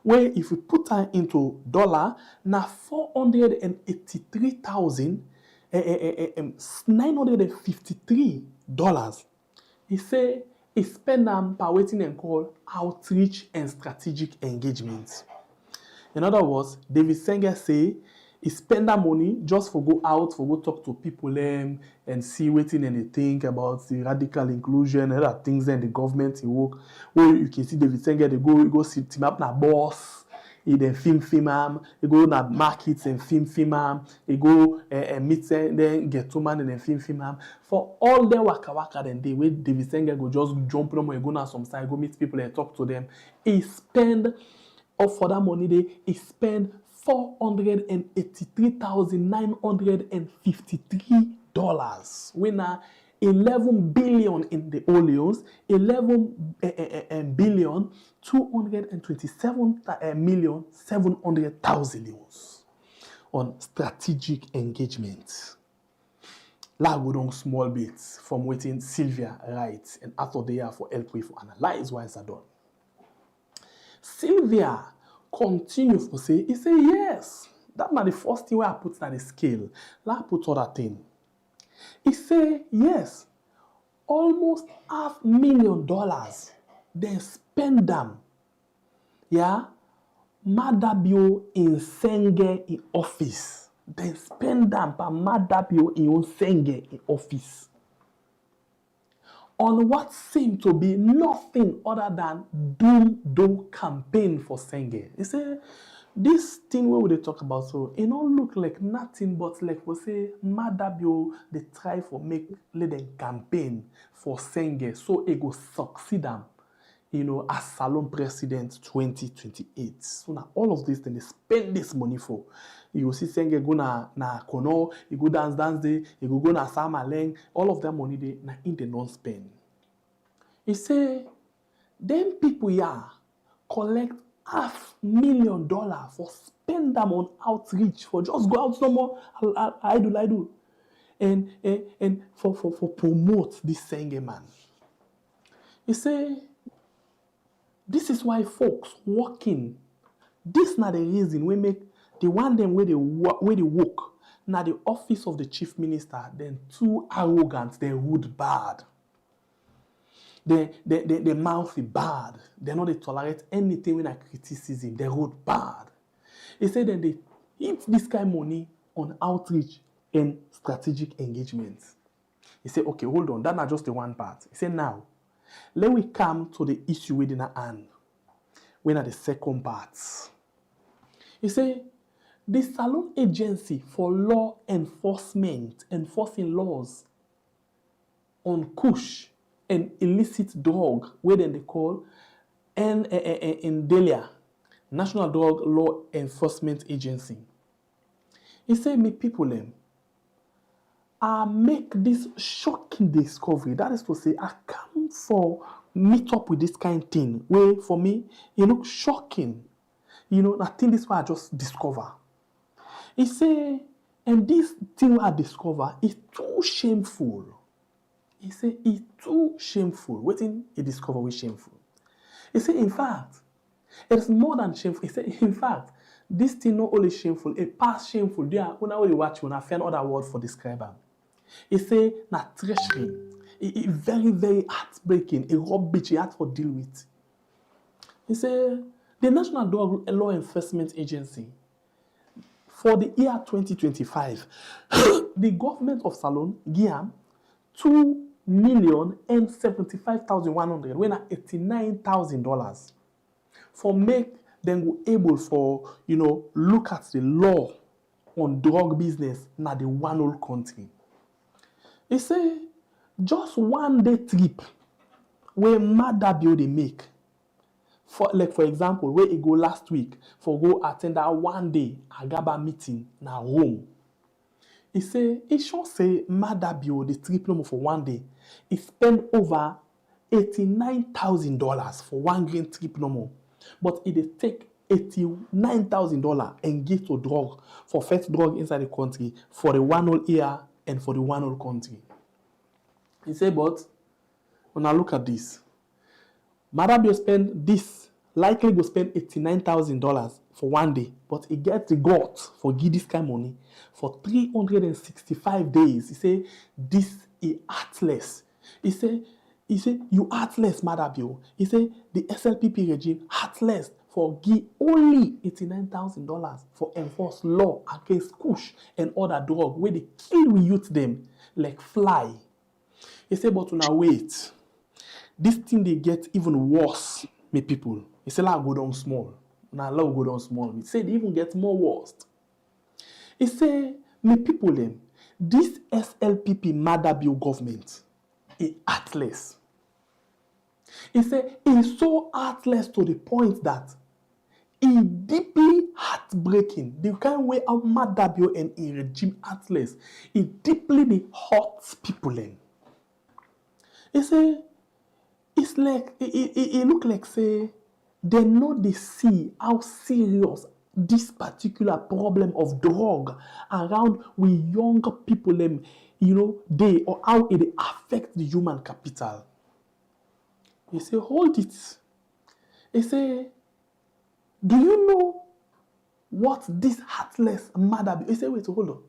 where if we put that into dollar, now 483,953 dollars. He say he spend them by waiting and call outreach and strategic engagements. In other words, David Senga say he spend that money just for go out, for go talk to people and see waiting and they think about the radical inclusion and other things in the government he work. Where you can see David Senga, they go see team up na boss, he then film am, he go na markets and film am, he go meet then get to man and then film am. For all the waka then they where David Senga go just jump on and go na some side, go meet people and talk to them. He spend for that money he spend $483,953. When 11 billion in the oleos, 11 billion 227,700,000 euros on strategic engagement. La go down small bits from waiting Sylvia writes and after they are for help with analyze why it's done. Sylvia continue for say, he say yes. That's not the first thing where I put on the scale. I put other thing. He say yes. Almost $500,000. They spend them. Yeah. Maada Bio in Senge in office. They spend them by Maada Bio in Senge in office. On what seemed to be nothing other than doom campaign for Senge. He say, this thing where we talk about, so it don't look like nothing but like we say, Maada Bio, they try for make let them campaign for Senge, so it go succeed them, as Salon President 2028. So now all of this, then they spend this money for. You see Senge go na Kono, you go dance day, you go na Samaleng, all of that money they na in the non-spend. He say, them people here collect $500,000 for spend them on outreach, for just go out no more, I do. And for promote this Senge man. He say, this is why folks working, this not the reason we make the one them where they work. Now the office of the chief minister, then too arrogant, they rude bad. They mouthy bad. They not they tolerate anything when I criticism. They rude bad. He said that they eat this kind of money on outreach and strategic engagements. He said, okay, hold on, that's not just the one part. He said, now, let me come to the issue within our hand. When are the second parts? He said, the Salon Agency for Law Enforcement, enforcing laws on kush and illicit drug, where then they call NDLEA, National Drug Law Enforcement Agency. He said, me people, I make this shocking discovery. That is to say, I come for meet up with this kind of thing, where for me, it looks shocking. I think this is what I just discover. He say, and this thing I discover is too shameful. He say, it's too shameful. Waiting, he discover is shameful. He say, in fact, it's more than shameful. He say, in fact, this thing not only shameful, it past shameful. There, when I watch, when I find other word for describe them. He say, na treachery. It very, very heartbreaking. A rubbish, you have to deal with. He say, the National Drug Law Enforcement Agency, for the year 2025, the government of Salon Guiam $2,075,100, when at $89,000, for make them go able for look at the law on drug business na the one whole country. He say just one day trip where Maada Bio they make. For example, where he go last week for go attend that one day Agaba meeting na Rome. He say, he sure say Maada Bio, the trip number for one day, he spend over $89,000 for one green trip number. But he take $89,000 and give to drug for first drug inside the country for the one whole year and for the one whole country. He say, but when I look at this, Maada Bio spend this, likely go spend $89,000 for one day, but he get the guts for give this kind of money for 365 days. He say, this is heartless. He say, you heartless, Maada Bio. He say, the SLPP regime heartless for give only $89,000 for enforce law against kush and other drug where they kill we youth them like fly. He say, but now wait. This thing they get even worse, my people. He say, go down small. Now allow go down small. He say, they even get more worse. He say, my people, them, this SLPP Maada Bio government is heartless. He say, it's so heartless to the point that it's deeply heartbreaking. The kind way how Maada Bio and a regime heartless, it deeply hurts people. Then. He say, it's like, it look like, say, they know they see how serious this particular problem of drug around with younger people, them, they, or how it affect the human capital. He say, hold it. He say, do you know what this heartless Maada Bio? He say, wait, hold on.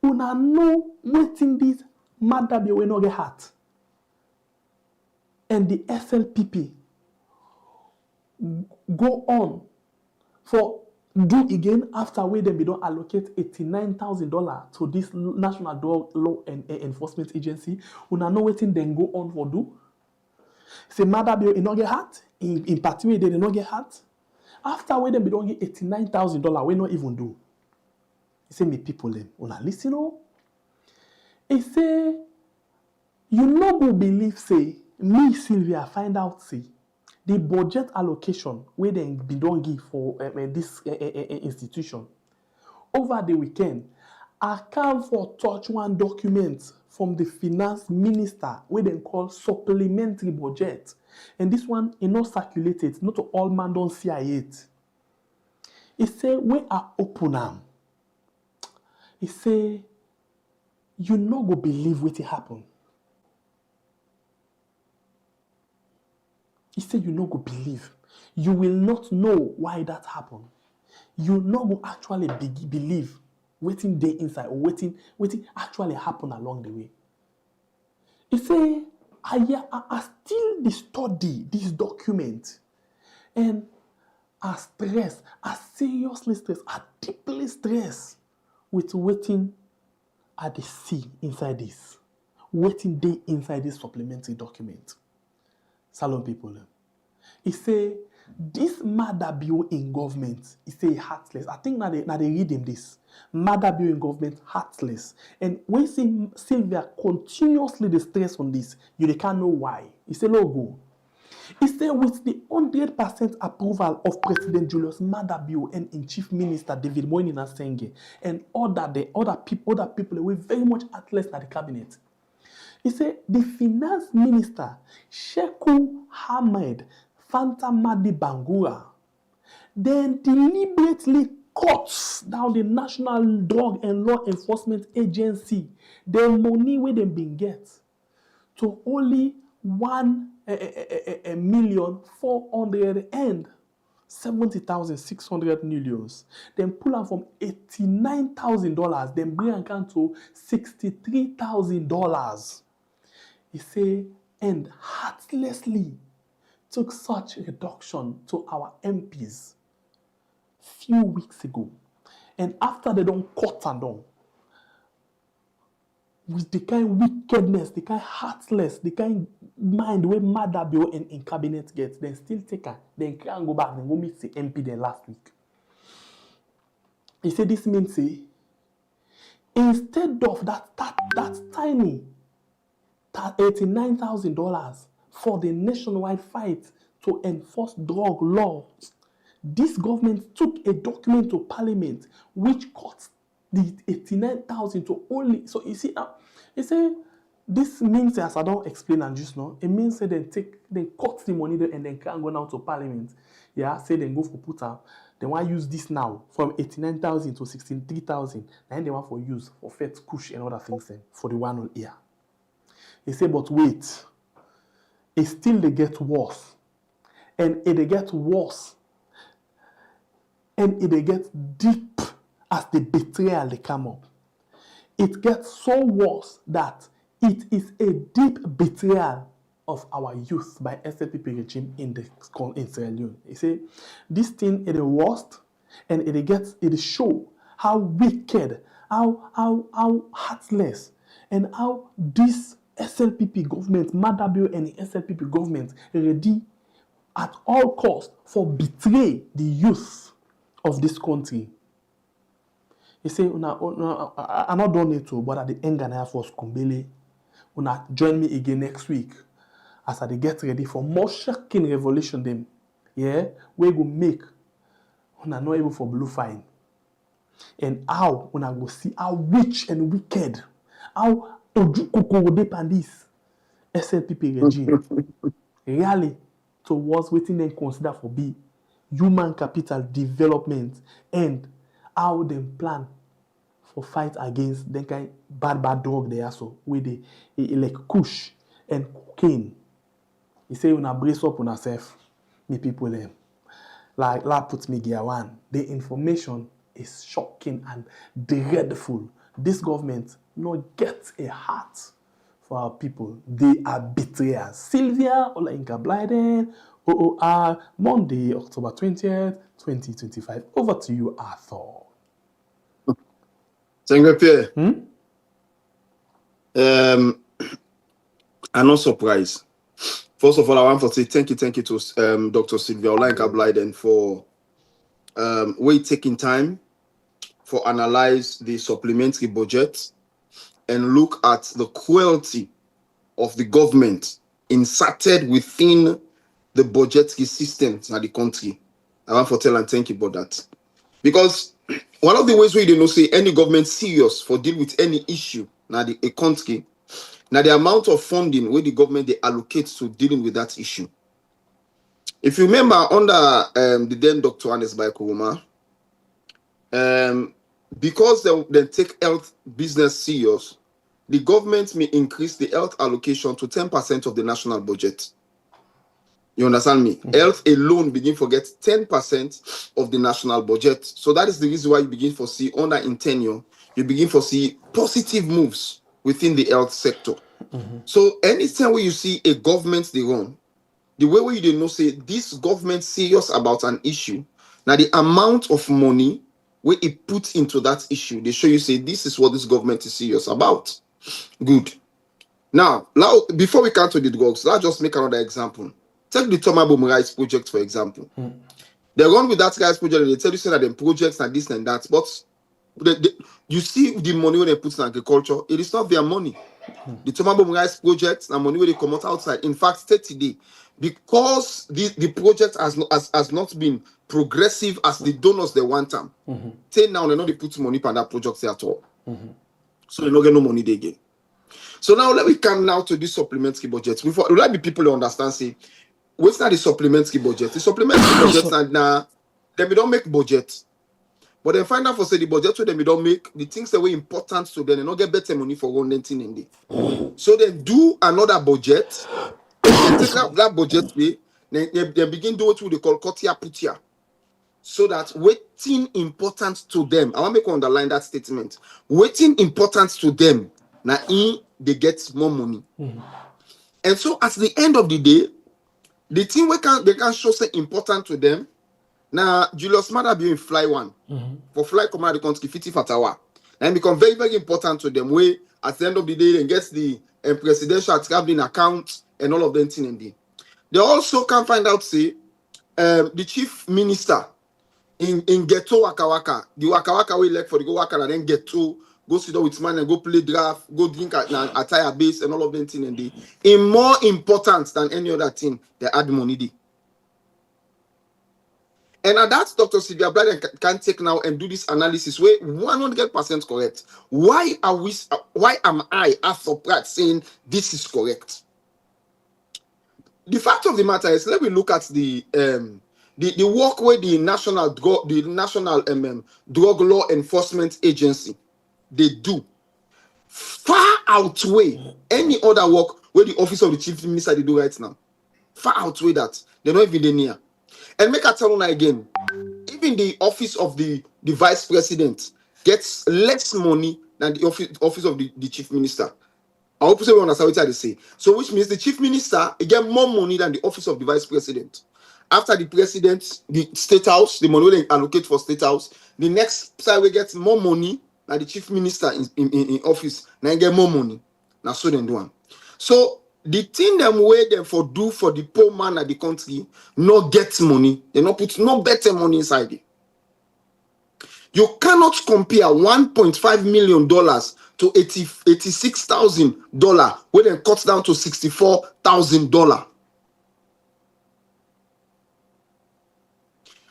Una know waiting this Maada Bio will not get heart. And the SLPP go on for do again after where they don't allocate $89,000 to this National Drug Law and Enforcement Agency. Una know waiting then go on for do. Say Maada Bio not get heart. In particular, they not get heart. After where they don't get $89,000, we not even do. He say, me people them. Una listen, oh. He say, you no go believe, say, me, Sylvia, find out, see, the budget allocation where they be don't give for this institution over the weekend, I come for touch one document from the finance minister where they call supplementary budget. And this one is not circulated, not all man don't see it. He say, we are open am. He say, you no go believe what happen. He said, you no go believe. You will not know why that happened. You no go actually believe waiting day inside or waiting actually happen along the way. He said, I still study this document and I stress, I seriously stress, I deeply stress with waiting at the sea inside this. Waiting day inside this supplementary document. Salon people. He say, this Maada Bio in government, he say heartless. I think now they read him this. Maada Bio in government, heartless. And when see Sylvia continuously the stress on this, they can't know why. He say, no go. He say, with the 100% approval of President Julius Maada Bio and in Chief Minister David Moini Nasenge and other people were very much heartless in the cabinet. He said the finance minister, Sheku Ahmed Fantamadi Bangura, then deliberately cuts down the National Drug and Law Enforcement Agency, the money where they been get, to only 1,470,600 millions. Then pull out from $89,000, then bring account to $63,000. He say, and heartlessly took such reduction to our MPs few weeks ago. And after they don't cut and down, with the kind of wickedness, the kind of heartless, the kind of mind where Maada Bio and in cabinet gets, then still take her, then can't go back and go meet the MP then last week. He said this means, say, instead of that tiny $89,000 for the nationwide fight to enforce drug laws, this government took a document to Parliament which cuts the 89,000 to only. So you see now, you say this means, as I don't explain and just know, it means that they cut the money and then can't go now to Parliament. Yeah, say then go for put up. They want to use this now from 89,000 to 63,000. Then they want for use for Fed Kush and other things then for the 1 whole year. He say, but wait, it still they get worse. And it they get worse. And it they get deep as the betrayal they come up. It gets so worse that it is a deep betrayal of our youth by SLPP regime in Sierra Leone. You see, this thing is the worst, and it show how wicked, how heartless, and how this SLPP government, Maada Bio and the SLPP government, ready at all costs for betray the youth of this country. You say, I'm not done it too, but at the end, Ghana Force Kumbele, una join me again next week as I get ready for more shocking revolution. Them, yeah, we go make una not able for blue fine, and how una go see how rich and wicked, how oju depend this SLPP regime really towards waiting and consider for be human capital development and how them plan for fight against them kind bad drug they also with the like kush and cocaine. He say una brace up on yourself, me people them. Like that puts me gear one. The information is shocking and dreadful. This government not get a heart for our people. They are betrayers. Sylvia Blyden, OOR, Monday, October 20th, 2025. Over to you, Arthur. Thank you, Pierre. I'm not surprised. First of all, I want to say thank you to Dr. Sylvia Blyden for taking time for analyze the supplementary budget and look at the cruelty of the government inserted within the budgetary system in the country. I want to tell and thank you about that. Because one of the ways we don't say any government serious for deal with any issue now the country, now the amount of funding where the government they allocate to dealing with that issue. If you remember under the then Dr. Heartless by Kuruma, because they take health business serious, the government may increase the health allocation to 10% of the national budget. You understand me? Health alone begin to get 10% of the national budget. So that is the reason why you begin to see under in tenure, you begin to see positive moves within the health sector. So anytime where you see a government they run, the way where you didn't know say this government serious about an issue, now the amount of money where it puts into that issue, they show you say this is what this government is serious about. Good. Now, before we come to the drugs, let's just make another example. Take the Tomabom Rice project, for example. They run with that rice project and they tell you say that the projects and this and that, but you see the money when they put in agriculture, it is not their money. The Tomabom Rice project and money when they come out outside. In fact, today, because the project has not been progressive as the donors they want them. Till now, they know they put money on that project at all. So they don't get no money they get. So now let me come now to this supplementary budget. Before let me people understand say what's not the supplementary budget? The supplementary budget now they don't make budget. But then find out for say the budget so they don't make the things that were important to them, they don't get better money for one thing in there. So they do another budget, they take out that budget way, they begin do what they call kotia putia. So that waiting important to them. I want to make underline that statement. Waiting important to them. Now they get more money. And so at the end of the day, the thing they can show say important to them. Now Julius Maada Bio fly one. For fly command the country 50 fatawa. And become very, very important to them. Where at the end of the day, they get the presidential traveling account and all of them thing in there. They also can find out say the chief minister in ghetto Waka Waka, the Waka Waka we elect for the go Waka and then ghetto, go sit down with man and go play draft, go drink at tire base and all of them thing and they in more important than any other thing, they add money there. And that's Dr. Sylvia Blyden can take now and do this analysis where 100% correct. Why am I as surprised saying this is correct? The fact of the matter is, let me look at the work where the National Drug Law Enforcement Agency they do. far outweigh any other work where the office of the chief minister they do right now. Far outweigh that. They're not even near. And make I tell you again, even the office of the vice president gets less money than the office of the chief minister. I hope you understand what I say. So, which means the chief minister get more money than the office of the vice president. After the president, the state house, the money they allocate for state house, the next side will get more money than the chief minister in office. Now get more money. Now so then do one. So the thing them way them for do for the poor man at the country, no get money. They not put no better money inside it. You cannot compare $1.5 million to $86,000 when they cut down to $64,000.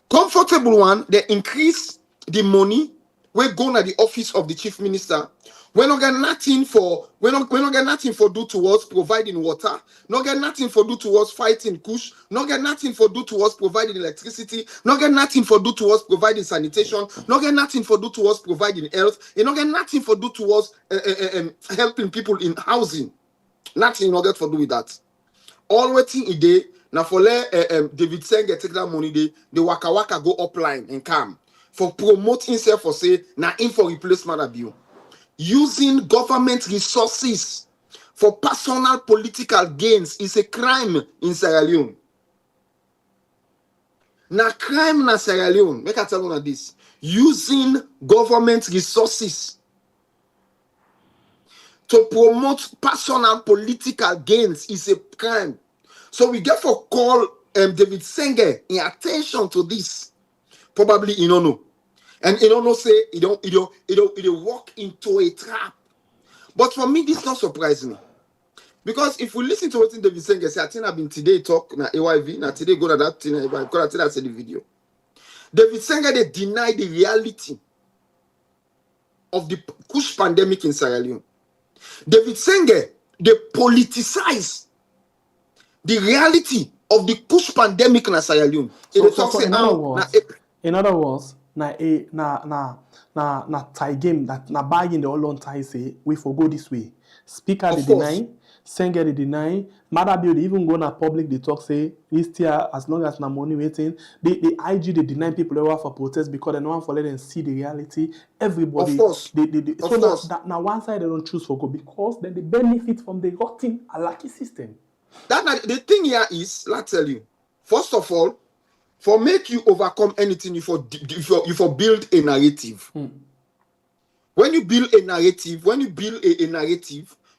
Comfortable one, they increase the money we go to the office of the chief minister. We not get nothing for do towards providing water, not get nothing for do towards fighting kush, not get nothing for do towards providing electricity, not get nothing for do towards providing sanitation, not get nothing for do towards providing health, you not get nothing for do towards helping people in housing. Nothing not get for do with that. All waiting a day now for let David Senge take that money the waka go upline and come for promoting himself for say now in for replace Maada Bio. Using government resources for personal political gains is a crime in Sierra Leone. Now crime in Sierra Leone, make I tell you this. Using government resources to promote personal political gains is a crime. So we therefore call David Senge in attention to this. Probably you don't know. And you don't know say it don't walk into a trap. But for me, this not surprise me. Because if we listen to what David Senge say, I think I've been today talk na AYV, now today go to that thing, because I said the video. David Senge they deny the reality of the kush pandemic in Sierra Leone. David Senge they politicize the reality of the kush pandemic in Sierra Leone. In other words, na tie game that na bargain the all on tie say we forgo this way. Speaker they deny, Senge they deny, Maada Bio they even go na public they talk say this year as long as na money waiting. The IG they deny people over for protest because they no one for let them see the reality. Everybody of course. So now one side they don't choose for go because then they benefit from the rotten Alaki system. That the thing here is, let's tell you, first of all, for make you overcome anything, you for build a narrative. When you build a narrative,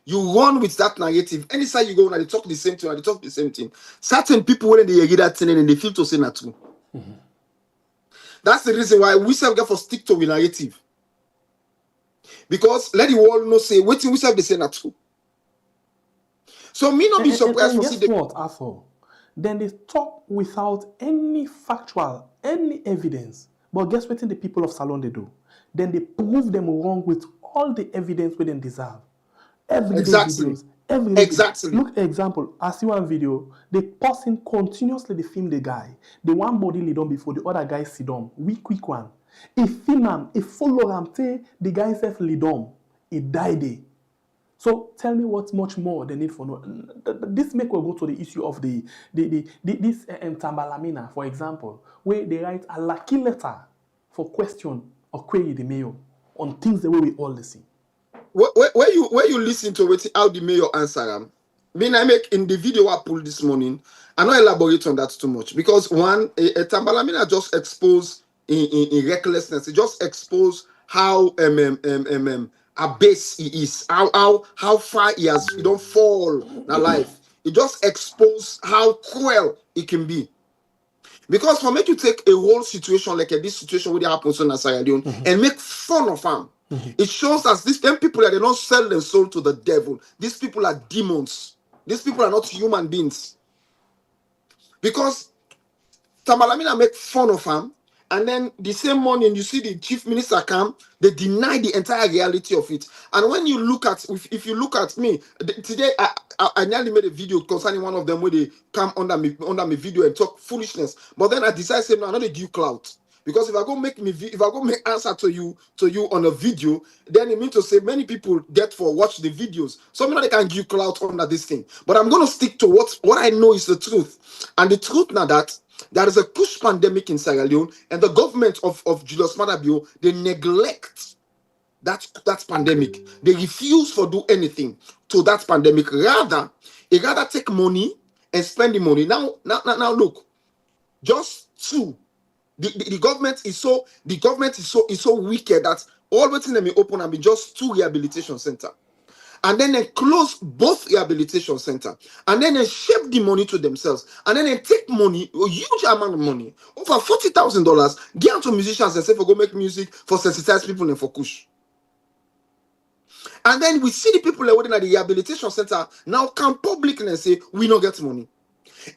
you run with that narrative. Any side you go, now they talk the same thing, Certain people when they hear that thing and they feel to say that too. That's the reason why we self get for stick to the narrative. Because let the world know say waiting we self they say that too. So me not be surprised for see what Arthur. Then they talk without any factual, any evidence. But guess what the people of Salon they do? Then they prove them wrong with all the evidence we didn't deserve. Exactly. Look example, I see one video, the person continuously they film the guy. The one body lead on before the other guy sit down. Quick one. If film him, if follow him, say the guy self lead on, he died there. So tell me what's much more they need for no. This make will go to the issue of this Tambalamina, for example, where they write a lucky letter for question or query the mayor on things the way we all listen. Where you listen to how the mayor answer them, I make in the video I pulled this morning, I not elaborate on that too much because one, a Tambalamina just expose in recklessness. It just expose how abase he is, how far he don't fall in life. It just expose how cruel it can be. Because for me to take a whole situation like this situation where they happen in Sierra Leone and make fun of him, it shows us these people they don't sell their soul to the devil. These people are demons. These people are not human beings. Because Tambalamina make fun of him, and then the same morning you see the chief minister come, they deny the entire reality of it. And when you look at, if you look at me today, I nearly made a video concerning one of them where they come under me video and talk foolishness. But then I decided, say, no, I'm not a due clout. Because if I go make answer to you on a video, then it means to say many people get for watch the videos. So they can give clout under this thing. But I'm gonna stick to what I know is the truth. And the truth now that there is a push pandemic in Sierra Leone, and the government of Julius Maada Bio, they neglect that pandemic. They refuse to do anything to that pandemic. They rather take money and spend the money. Now look, just two. The government is so wicked that all the things they may open and be just 2 rehabilitation center, and then they close both rehabilitation center, and then they shape the money to themselves, and then they take money, a huge amount of money, over $40,000, give to musicians and say for go make music for sensitize people and for kush. And then we see the people that are at the rehabilitation center now come publicly and say we don't get money.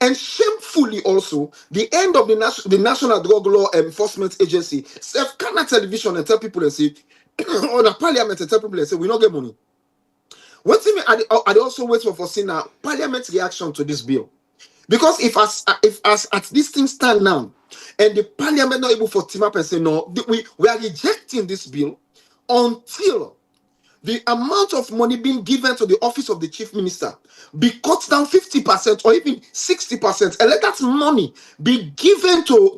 And shamefully also, the end of the National Drug Law Enforcement Agency self cannot television and tell people and say, or the parliament and tell people and say, we don't get money. One thing I also wait for seeing now parliament's reaction to this bill. Because if as at this thing stand now, and the parliament not able for team up and say, no, we are rejecting this bill until the amount of money being given to the office of the chief minister be cut down 50% or even 60%, and let that money be given to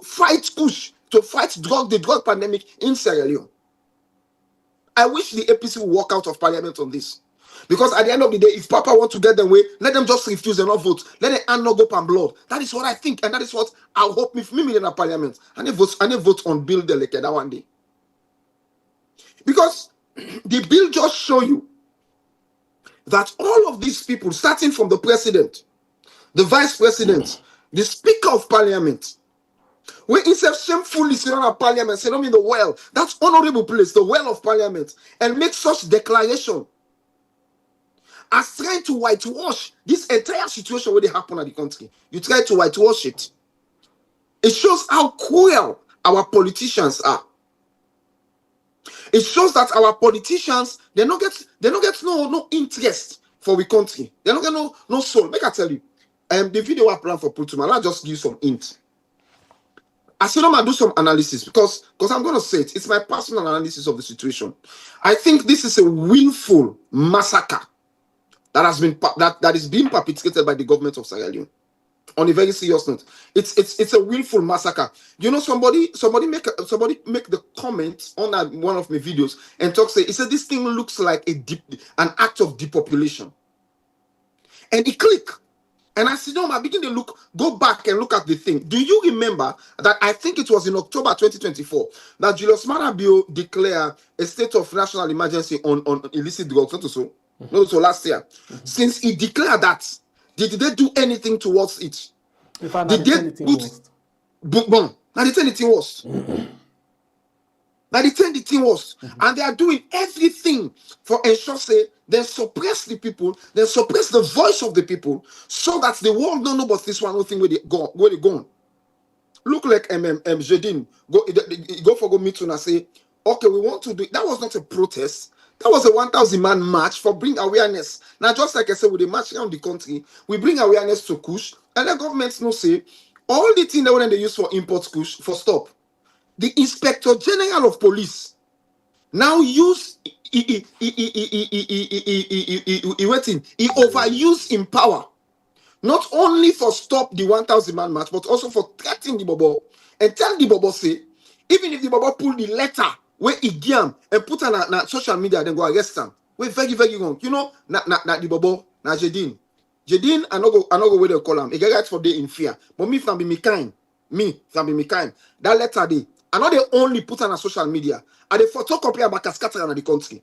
fight push, to fight the drug pandemic in Sierra Leone. I wish the APC would walk out of parliament on this. Because at the end of the day, if Papa wants to get them way, let them just refuse and not vote. Let them hand not go and blood. That is what I think, and that is what I hope if me in a parliament. And they vote on bill delegate that one day. Because the bill just show you that all of these people, starting from the president, the vice president, the speaker of parliament, we instead shamefully sit on a parliament, sit on in the well, that's honorable place, the well of parliament, and make such declaration as trying to whitewash this entire situation where they happen at the country. You try to whitewash it. It shows how cruel our politicians are. It shows that our politicians, they don't get no interest for the country. They don't get no soul. Make I tell you, the video I plan for Putuma, I'll just give you some hint. As you know, I do some analysis because I'm going to say it. It's my personal analysis of the situation. I think this is a willful massacre that is being perpetrated by the government of Sierra Leone. On a very serious note, it's a willful massacre. You know, somebody make the comment on one of my videos and he said this thing looks like an act of depopulation, and it click. And I said, no, I begin to go back and look at the thing. Do you remember that I think it was in October 2024 that Julius Maada Bio declared a state of national emergency on illicit drugs? No, so last year. Since he declared that, did they do anything towards it? Did they anything worse? Now they tell anything worse. Now they tell anything worse. And they are doing everything for ensure say they suppress the people, they suppress the voice of the people, so that the world don't know about this one thing where they go. Look like Jedin go meet and say, okay, we want to do it. That was not a protest. That was a 1,000-man march for bring awareness. Now, just like I said, with the march around the country, we bring awareness to Kush, and the government no say all the things that they use for import Kush for stop. The Inspector General of Police now he overused in power, not only for stop the 1,000-man march, but also for threatening the Bobo and tell the Bobo say, even if the Bobo pull the letter where he give and put on social media, then go arrest him. We're very, very wrong. You know, the Bobo, Jedin. Jedin, I no go where they call him. He get right for day in fear. But me from be me kind. That letter day. I know they only put on social media. And they photocopy about scatter in the country.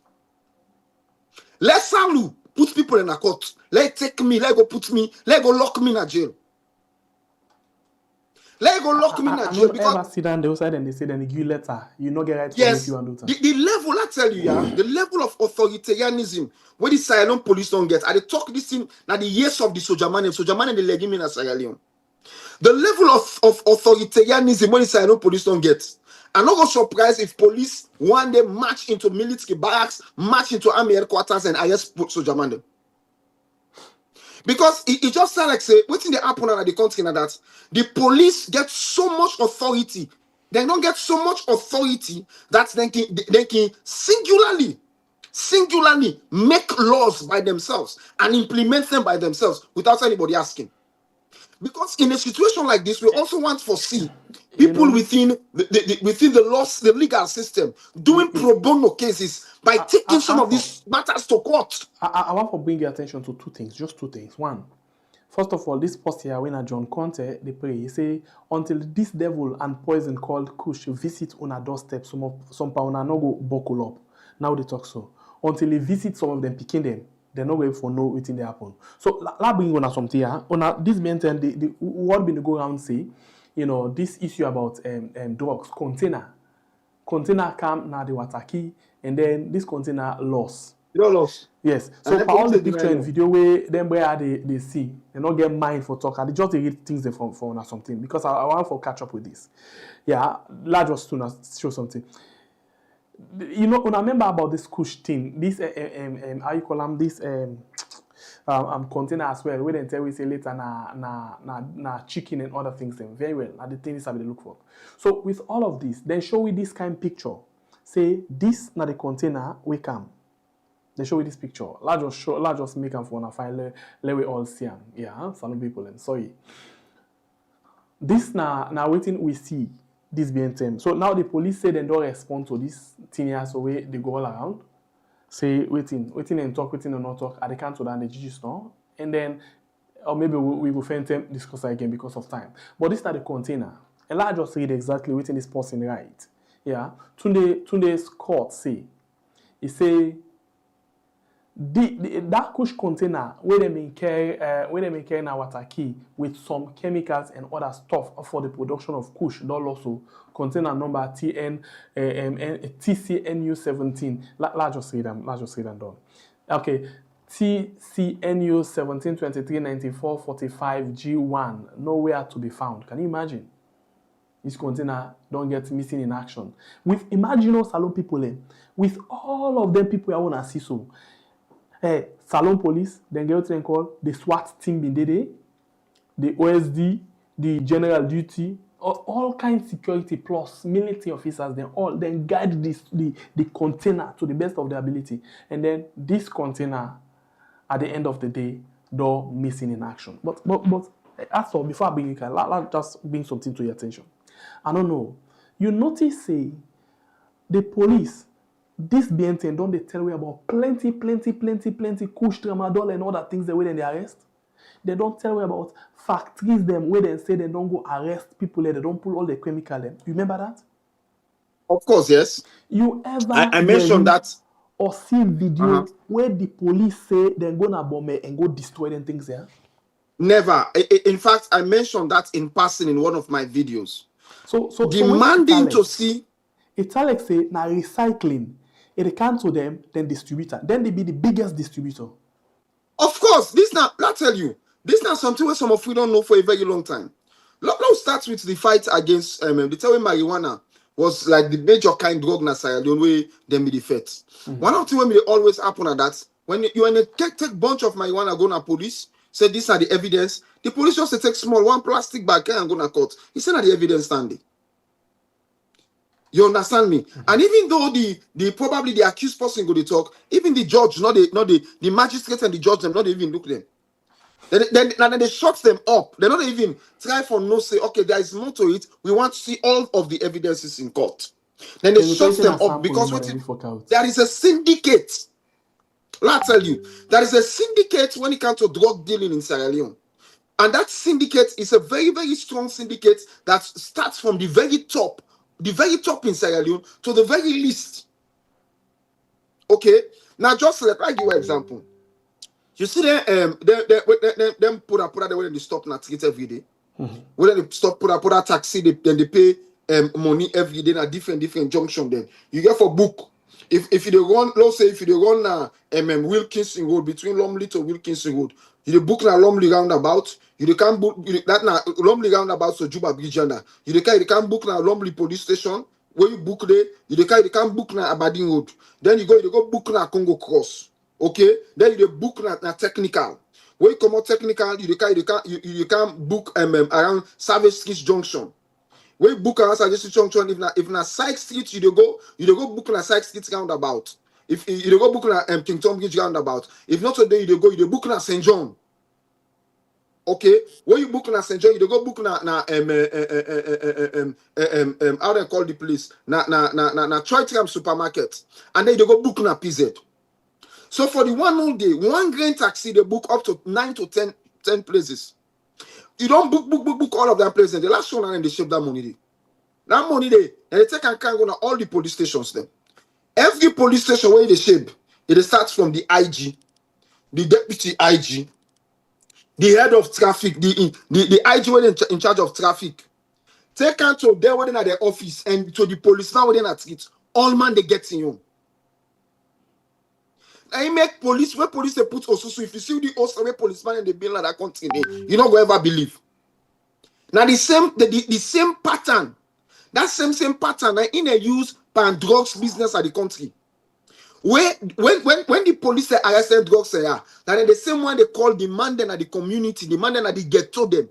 Let Salu put people in a court. Let take me, let go put me, let go lock me in a jail. Let go lock me in a jail. Because ever sit down the outside and they say then they give you letter. You no get right to yes, you and the level, I tell you, the level of authoritarianism where the Sierra Leone police don't get. I they talk this thing now the years of the Sojamane they leg him in Sierra Leone. The level of authoritarianism when the Sierra Leone police don't get. I'm not going to surprise if police one day march into military barracks, march into army headquarters and arrest Sojamane. Because it just sounds like say what's in the happen at the country now that the police get so much authority. They don't get so much authority that they can singularly make laws by themselves and implement them by themselves without anybody asking. Because in a situation like this, we also want to foresee people within the laws, the legal system, doing pro bono cases by taking some of these matters to court. I want to bring your attention to two things, just two things. One, first of all, this post here, when John Conte, they pray, he say, until this devil and poison called Kush visit on a doorstep, some pauna no go buckle up. Now they talk so. Until he visits some of them, picking them, they're not going for no waiting they happen. So, la bring on something here. On this maintain, the what been go around say, this issue about drugs, container come now the wataki, and then this container loss. Lost. Yes. So for all the picture and video where them where they see, they not get mind for talk. They just read things they from or something. Because I want to catch up with this. Yeah, large was to show something. When I remember about this Kush thing, this how you call them, this container as well, where they tell we say later na chicken and other things them very well. Now the things that they look for. So with all of this, then show we this kind of picture. Say this na the container we come. They show you this picture. Let's just make them for a file. Let we all see them. Yeah, some people and sorry. This now waiting we see this being term. So now the police say they don't respond to this thing here, so they go all around. Say waiting and talk, waiting and not talk. At the count to that, they just know. And then, or maybe we will find them discuss again because of time. But this is not the container. And let's just read exactly waiting this person right. Yeah. Tunde's court say, he say. That Kush container where they may carry in our Wataki with some chemicals and other stuff for the production of Kush. That also container number TCNU17. Let's just read them done. Okay, TCNU 17239445G1 nowhere to be found. Can you imagine? This container don't get missing in action. With imaginal salon people, with all of them people I wanna see so. Salon police, then get what call the SWAT team in the OSD, the general duty, all kinds of security plus military officers, then guide the container to the best of their ability. And then this container, at the end of the day, though missing in action. But as for before I bring it, let's just bring something to your attention. I don't know. You notice say the police. This BNT don't they tell you about plenty kush tramadol and other things the way they arrest. They don't tell you about factories them where they say they don't go arrest people there, they don't pull all the chemical them. You remember that? Of course, yes. You ever I mentioned that or see video where the police say they're gonna bomb it and go destroy them things there? Never. In fact, I mentioned that in passing in one of my videos. So demanding to see. It's like say now recycling. It can to them, then distributor. Then they be the biggest distributor. Of course, I'll tell you, this is not something where some of we don't know for a very long time. Let's start with the fight against the time marijuana was like the major kind drug in Sierra Leone where they be the fight. One of the things when always happen at that, when you in a take bunch of marijuana go to police, say these are the evidence, the police just take small one plastic bag and go to court. He said that the evidence standing. You understand me? And even though the probably the accused person go to talk, even the judge, not the magistrate and the judge, them not even look them. Then they shut them up. They not even try for no say, okay, there is more to it. We want to see all of the evidences in court. Then they shut them up because there is a syndicate. I'll tell you, there is a syndicate when it comes to drug dealing in Sierra Leone. And that syndicate is a very, very strong syndicate that starts from the very top in Sierra Leone to the very least. Okay, now just like I give you an example. You see them put the way they stop na ticket every day. When they stop put a taxi, then they pay money every day na different junction. Then you get for book. If you run, let's say if you run Wilkinson Road between Lumley to Wilkinson Road, you book na Lumley roundabout. You can't book that na Lumley roundabout to Juba Bridge and you can't book na Lumley police station. Where you book there, you can't book na Aberdeen Road. Then you go book na Congo Cross. Okay, then you book na technical. Where you come out technical, you can book around Savage Street Junction. Where you book around Savage Street Junction, if na Side Street, you dey go book na Side Street roundabout. If you dey go book na King Tom Bridge roundabout. If not today, you dey book na St. John. Okay, when you book na St. John, you go book na how they call the place na Troy supermarket, and then you go book na PZ. So for the one whole day, one grain taxi they book up to 9 to 10 places. You don't book all of them places. The last one and they shape that money day. That money day, and they take and can go to all the police stations then. Every police station where they shape, it starts from the IG, the deputy IG, the head of traffic, the IG where in charge of traffic. Take out to them within at their office and to the police now within at it. All man they get in you. I make police where police they put also. So if you see the also where policeman in the bill like that continue, you not gonna ever believe. Now the same pattern, that same pattern in a use pan drugs business at the country. When the police arrested drugs that then the same one they call the man then at the community, the man then at the ghetto them.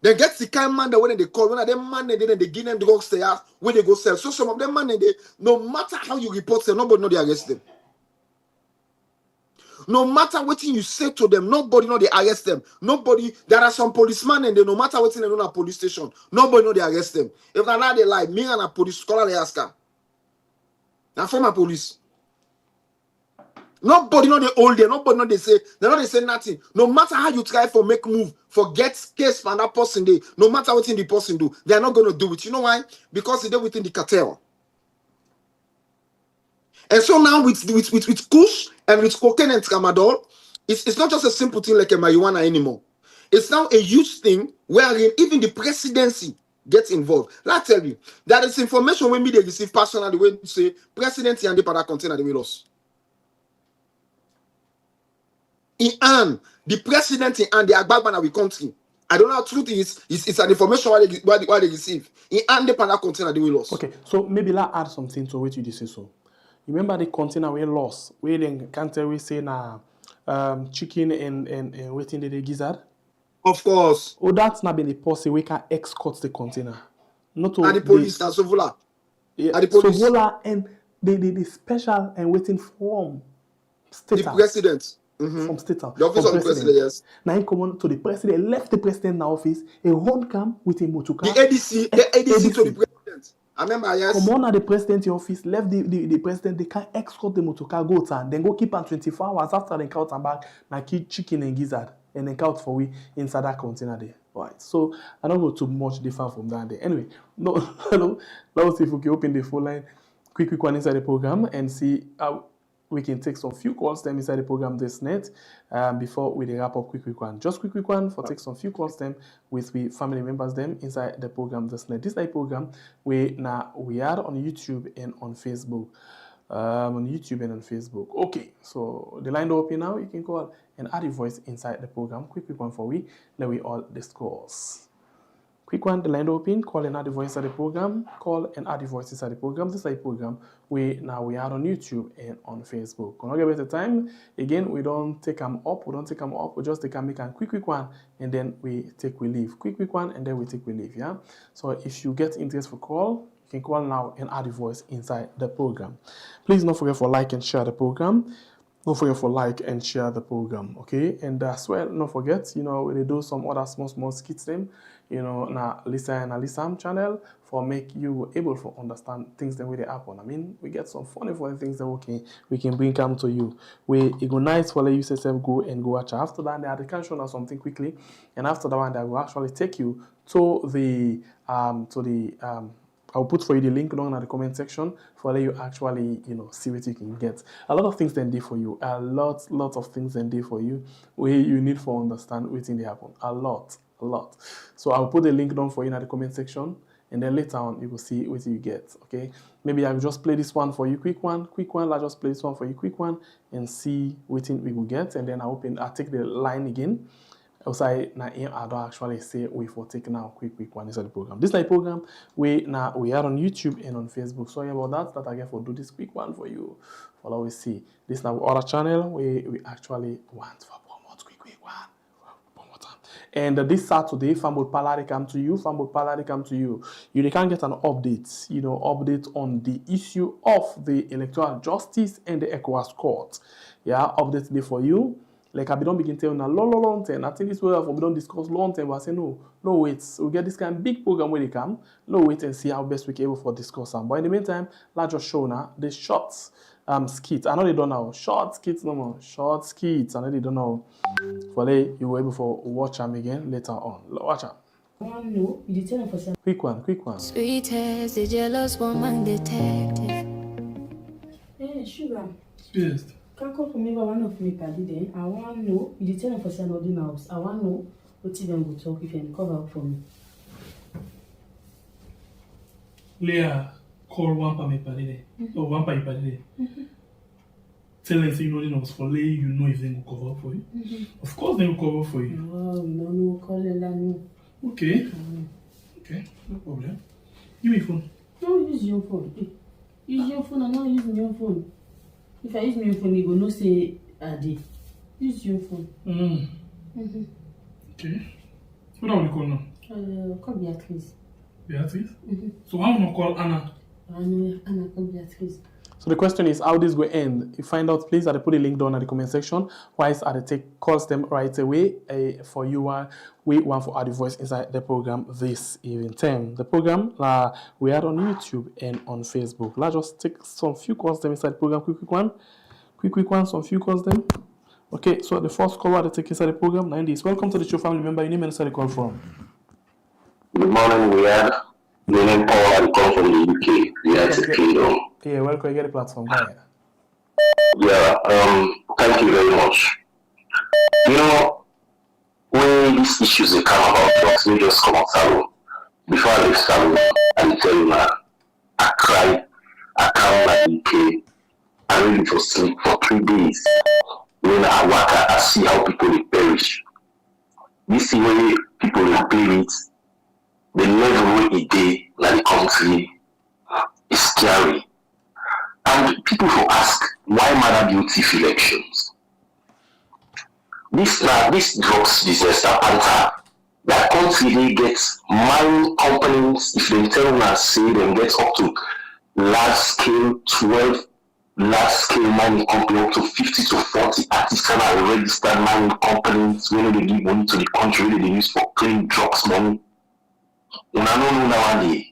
They get the kind of man that when they call, when they man they give them drugs where they go sell. So some of them man they no matter how you report them, nobody know they arrest them. No matter what you say to them, nobody know they arrest them. Nobody, there are some policemen and they no matter what they know at police station, nobody know they arrest them. If now they lie, me and a police scholar they ask her. Now from a police. Nobody know they hold there, nobody know they say nothing. No matter how you try for make move, forget case for that person they, no matter what the person do, they are not gonna do it. You know why? Because they're within the cartel. And so now with kush and with cocaine and tramadol, it's not just a simple thing like a marijuana anymore. It's now a huge thing wherein even the presidency gets involved. Let I tell you, that is information when me they receive personally when you say presidency and the para container the way lost. In the president and the Agbagban of the country. I don't know how truth is. It's an information what they receive. In the para container the way lost. Okay, so maybe let's add something to what you just say so. Remember the container we lost, where then can't we say na chicken and waiting the gizzard? Of course. Oh, that's not been the policy we can escort the container. Not to and the police and Sovola. Yeah, And the police. Sovola and the special and waiting from state The president. from state house. The office of the president, yes. Now he come on to the president, left the president in the office, a run cam with a motorcar. The ADC to the president. I remember, yes. Come on at the president's office, left the president, they can escort the motorcar, go to then go keep on 24 hours after they count and back, now keep chicken and gizzard, and then count for we inside that container there. Right. So I don't go too much different from that there. Anyway, let's see if we can open the phone line quick one inside the program and see how we can take some few calls them inside the program this net before we wrap up quick one. Just quick one for take some few calls them with we family members them inside the program this net. This is a program we are on YouTube and on Facebook. Okay, so the line open now. You can call and add a voice inside the program. Quick one for we. Let we all discuss. Quick one, the line open, call and add the voice of the program, call and add the voice inside the program. This is a program we are on YouTube and on Facebook. Can I give it a time? Again, we don't take them up, we just take them, make a quick one, and then we leave. Quick one, and then we leave, yeah? So if you get interest for call, you can call now and add the voice inside the program. Please don't forget for like and share the program. Don't forget for like and share the program, okay? And as well, don't forget, we do some other small skits them, na Lisa and Alisam channel for make you able to understand things the way they happen. I mean, we get some funny things that we can bring come to you. It go nice for you yourself go and go watch. After that, they can show us something quickly, and after that one, they will actually take you to the I'll put for you the link down in the comment section for let you actually, see what you can get. A lot of things then do for you. A lot of things then do for you where you need to understand what they happen. A lot. So I'll put the link down for you in the comment section, and then later on you will see what you get. Okay? Maybe I'll just play this one for you, quick one. I'll just play this one for you, quick one, and see what we will get, and then I'll take the line again. I don't actually say we for take now quick one inside the program. This is a program we are on YouTube and on Facebook. Sorry about that I get for do this quick one for you. For always see. This now other channel we actually want for promote quick one. And this Saturday, Fambot Palari come to you. You can get an update, update on the issue of the electoral justice and the ECOWAS court. Yeah, update there for you. Like I don't begin telling a long time. I think this way we don't discuss long time, but I say no wait. We get this kind of big program where they come. No wait and see how best we can able for discuss them. But in the meantime, let's just show now the short skits. I know they don't know. Short skits no more. Short skits. I know they don't know. For they you will able for watch them again later on. Watch them. No, you did tell them for some. Quick one. Sweet as the jealous woman detective. Hey, sugar. Yes. Can't come for me by one of me party then. I want to know. You did tell them for some other house. I want to know what them go talk if you can cover up for me. Leah, call one for me party or one for you party. Tell them say you know the house for Leah, you know if they will cover up for you. Of course they will cover for you. Oh, no, call them no. Okay. Okay, no problem. Give me phone. No, use your phone. Use your phone. I'm not using your phone. If I use my phone, you go no say Adi. Use your phone. Okay. What are we call now? Call Beatrice. Beatrice? So how will we call Anna? Anna, call Beatrice. So the question is how this will end. You find out, please, I'll put a link down in the comment section. Whilst I take calls them right away for you one. We want for add voice inside the program this evening. The program we are on YouTube and on Facebook. Let's just take some few calls them inside the program. Quick one. Some few calls them. Okay, so the first caller to take inside the program 90s. Welcome to the show, family member. Your name and inside the call from. Good morning, we are. My name is Paul. I come from the UK, the United Kingdom. Yeah, welcome. You get the platform. Go ahead. Yeah, thank you very much. You know, when these issues they come about drugs, they just come out salon. Before I leave salon, I tell you, man, I cried. I come back UK. I really for sleep for 3 days. When I work, I see how people they perish. This is where people they play it. The level it day like the country is scary. And people will ask, why Maada Bio elections? This drugs business that enter that country they get mining companies, if they tell them and say them get up to large scale 12 large scale mining company up to 50 to 40 artisanal registered mining companies when they give money to the country they use for clean drugs money. Nowadays.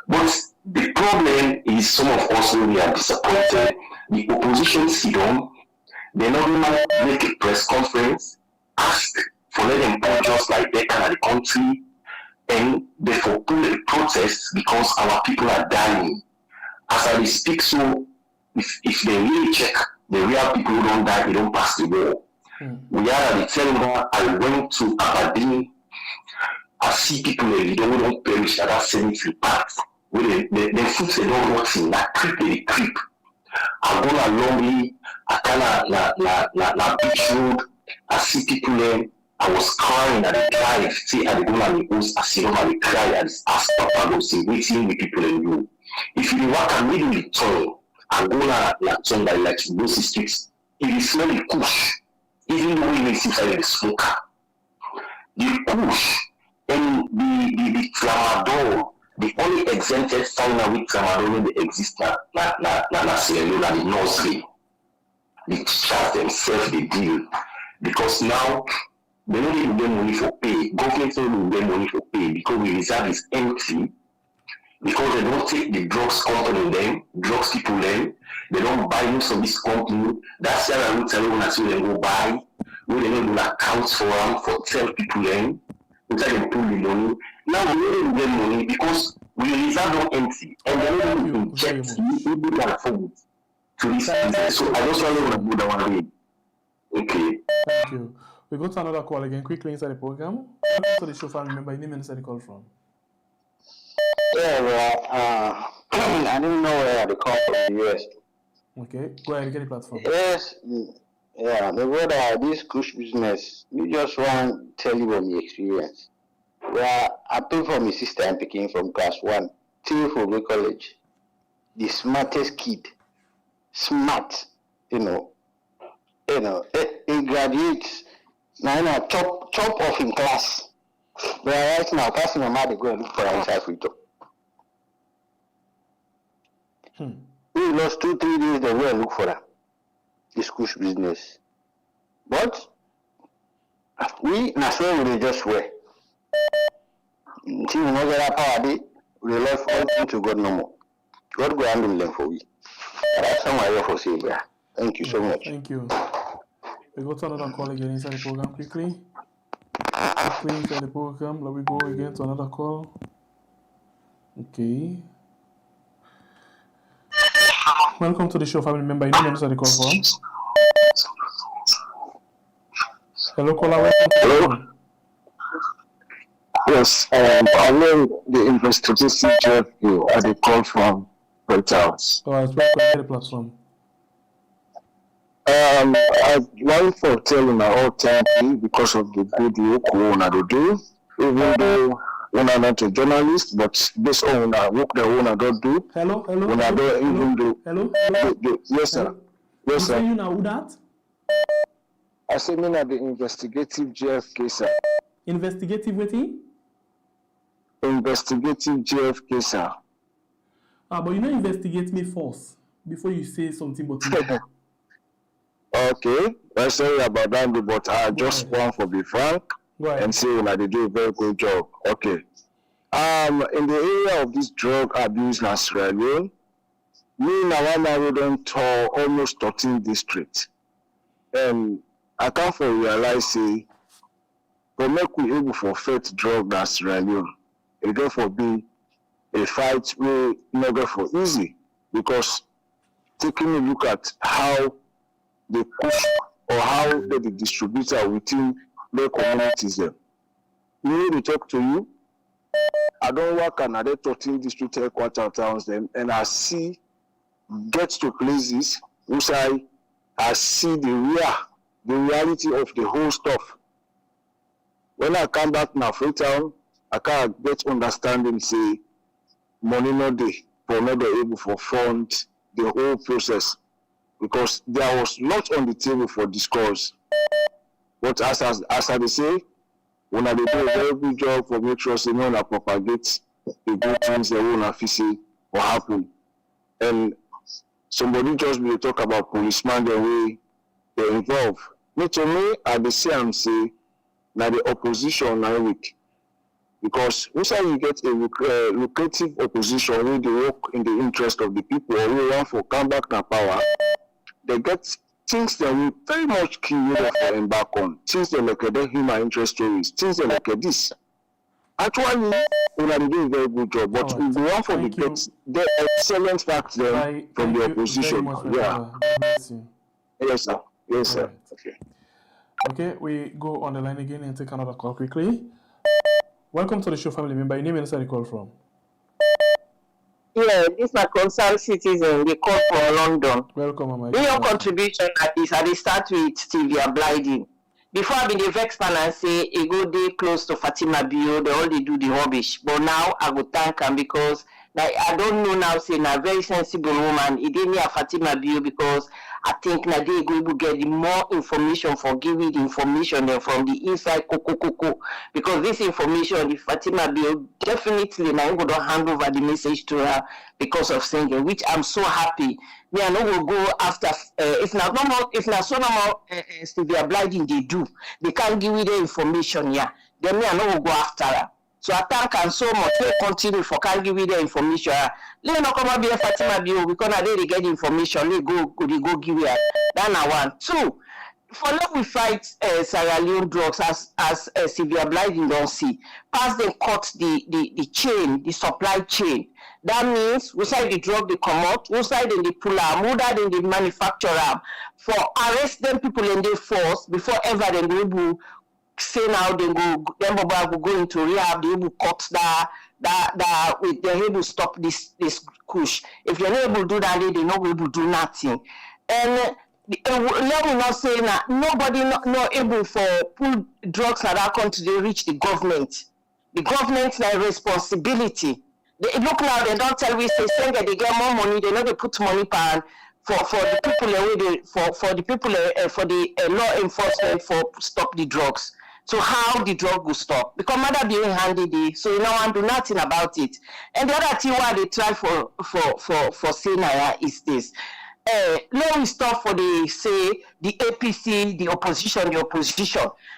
But the problem is some of us when we are disappointed, the opposition sit down, they not even make a press conference, ask for let them come just like they can at the country, and they for pull a protest because our people are dying. As I speak, so if they really check the real people who don't die, they don't pass the war. We are at the telling I went to Aberdeen. I see people they don't perish at that cemetery part. Where the food they don't rot in that creep. I go along I kinda beach road. I see people there. I was crying at the drive. See at the go on the house, I see them at the cry and ask Papa go see waiting with people in you. If you walk and read the tongue, I go like tongue that like to go see streets. If you smell the kush, even though you see inside the smoker, the kush and the tramadol, the only exempted final with tramadol that exists na Sierra Leone, the nursery. The teachers themselves they deal because now they don't give them money for pay. Government don't give them money for pay because the reserve is empty. Because they don't take the drugs company them, drugs people them, they don't buy most of this company. That's why I will tell you when they go buy, when they don't do accounts for them, for tell people them, until they pull the money. Now we don't give them money because we reserve them empty and they don't even inject people that food to this business. So I just want to go that one way. Okay. Thank you. We go to another call again quickly inside the program. Welcome to the show, family member. Your name and inside the call from. Yeah, well, I didn't know where they call from the US. Okay, go ahead, get the platform. Yes, yeah, the brother, this kush business, we just want to tell you about my experience. Well, I pay for my sister and picking from class 1 till for the college. The smartest kid, smart, he graduates Now chop off in class. But right now, passing my mother go and look for inside freedom. We lost 2-3 days, they go and look for her. This kush business. But we, that's why we just wear. Until we know that power, we left everything to God no more. God go handle them for we. That's somewhere here for Sylvia. Thank you so much. Thank you. We go to another call again inside the program quickly. Quickly inside the program. Let me go again to another call. Okay. Welcome to the show, family member. You know where the call from? Hello, caller. Welcome to the show. Yes, I know the investigative job you at the call from White House. Oh, I was welcome to the platform. I want for telling my whole time because of the good work we want to do, even though we are not a journalist, but this own work that we don't do. Hello. We don't even do. Hello. Yes, sir. Yes, sir. You know who that? I say me na the investigative JFK, sir. Investigative waiting? Investigative JFK, sir. But you know, investigate me first before you say something about me. Okay, I'm sorry about that, but I just want to be frank and say that they do a very good job. Okay. In the area of this drug abuse in Sierra Leone, me and we don't tour almost 13 districts. And I can't for realize say for make we able for fight drug in Sierra Leone, it go for be a fight we not go for easy, because taking a look at how they push or how they distributor within their communities them. You need to talk to you. I don't work another 13 district headquarter towns them, and I see get to places which I see the reality of the whole stuff. When I come back now Freetown, I can't get understanding say money not there for not be able to fund the whole process, because there was lot on the table for discourse. But as I say, when they do a very good job for make sure they know that propagate the good things they want to see or happen. And somebody just be talk about policeman the way they involve. Not to me, I be say and say now the opposition now weak. Because once you get a lucrative opposition where they work in the interest of the people or we want for come back to power, they get things that we very much key for embark on. Things that like the human interest stories, things that like this. Actually, we are doing a very good job, but we go on for the excellent facts there from the opposition. Yes, sir. Yes, sir. Right. Okay. Okay, we go on the line again and take another call quickly. Welcome to the show, family member. Your name and where you call from? Yeah, this is my concerned citizen. They call from London. Welcome, Mama. Your contribution at this, I start with Sylvia Blyden. Before I been the vex pan and say, I go day close to Fatima Bio, they only do the rubbish. But now I go thank him because like, I don't know now, say, a very sensible woman. It didn't have Fatima Bio because I think now they go able get the more information for giving the information than from the inside Coco. Because this information, the Fatima Bio, definitely now go don't hand over the message to her because of singing, which I'm so happy. Me, I know we'll go after, if not so normal, Sylvia Blyden they do. They can't give you the information, yeah. Then me, I know we'll go after her. So I thank her so much. They continue for can't give you the information. Let not come and be a Fatima Bio because I didn't get information. They go give you. That's one. Two, for now we fight Sierra Leone drugs as Sylvia Blyden don't see. Pass them cut the chain, the supply chain. That means we side the drug they come out, we side in the pull out, we side in the manufacturer for arrest them people in the force before ever they go say now they go into rehab, they will cut that with they're able to stop this push. If you're not able to do that, they're not able to do nothing. And let me not say that nobody not able for pull drugs at that country they reach the government. The government's responsibility. They look now, they don't tell we say they get more money, they know they put money for the people for the people for the law enforcement for stop the drugs. So how the drug will stop? Because Maada Bio handed it, so you know one do nothing about it. And the other thing why they try for saying is this. Let me stop for the say the APC, the opposition.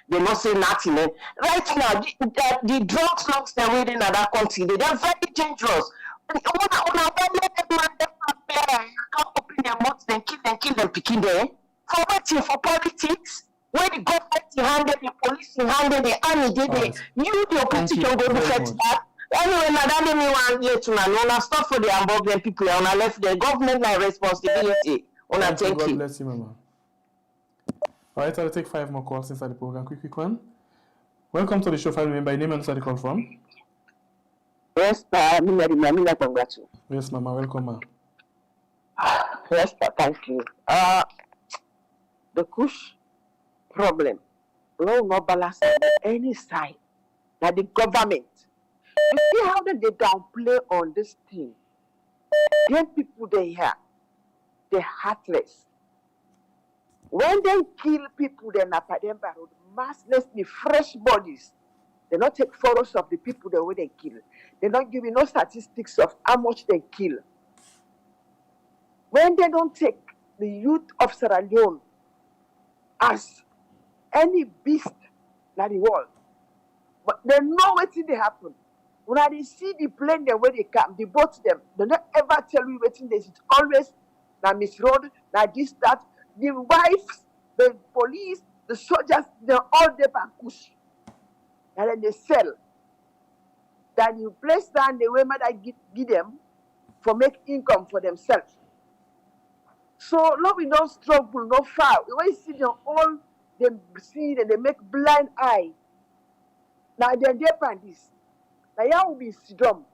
They not say nothing. Right now, the drugs laws they're waiting in that country, they're very dangerous. When let them open their mouths, then kill them, picking them. For waiting for politics, where the government handed the police handed the army, you the opposition go to fetch that. Anyway, now that me one year to now stop for the Ambobian people on a left the government and responsibility. Thank you. God bless you, Mama. All right, I'll take 5 more calls inside the program. Quick one. Welcome to the show, family member. Name and where you call from? Yes, Mama, congrats. Yes, Mama. Welcome, Ma. Yes, thank you. The Kush problem, no balance on any side. That the government. You see how they downplay on this thing. Then people they here, they're heartless. When they kill people, they're not them road, masslessly, fresh bodies. They not take photos of the people the way they kill. They not give you no statistics of how much they kill. When they don't take the youth of Sierra Leone as any beast in the world, but they know what they happen. When they see the plane, the way they come, they boat them. They don't ever tell you what they. It's always na Miss Road, na this, that. The wives, the police, the soldiers, they're all there and push. And then they sell. Then you place down the way Maada give them for make income for themselves. So no, we don't struggle, no foul. When you see them all, they see and they make blind eye. Now they're there and this. Now here will be Sidom.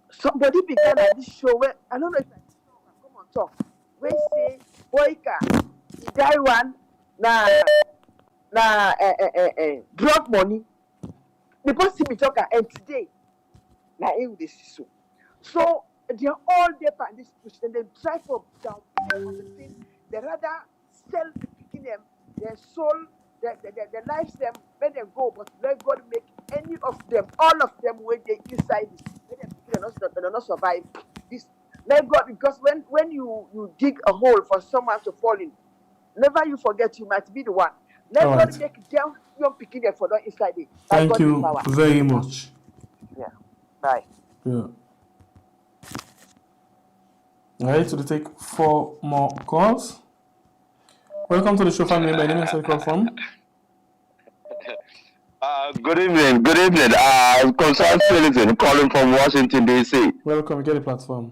Somebody began at this show where I don't know if I come on talk. When say Boyka, die one na drug money. The person be talking and today na it this so. So they're all there and this push and they try for down on the thing. They rather sell the picking them, their soul, their lives them, let them go, but let God make any of them, all of them when they inside this, let them they not survive this. Let God, because when you dig a hole for someone to fall in, never you forget you might be the one. Let all God right. make them young picking them for them inside it. Thank you very much. Yeah. Bye. Yeah. All right, so they take 4 more calls. Welcome to the show, family. My name is where you call from. Good evening. Concerned citizen calling from Washington, D.C. Welcome, you get the platform.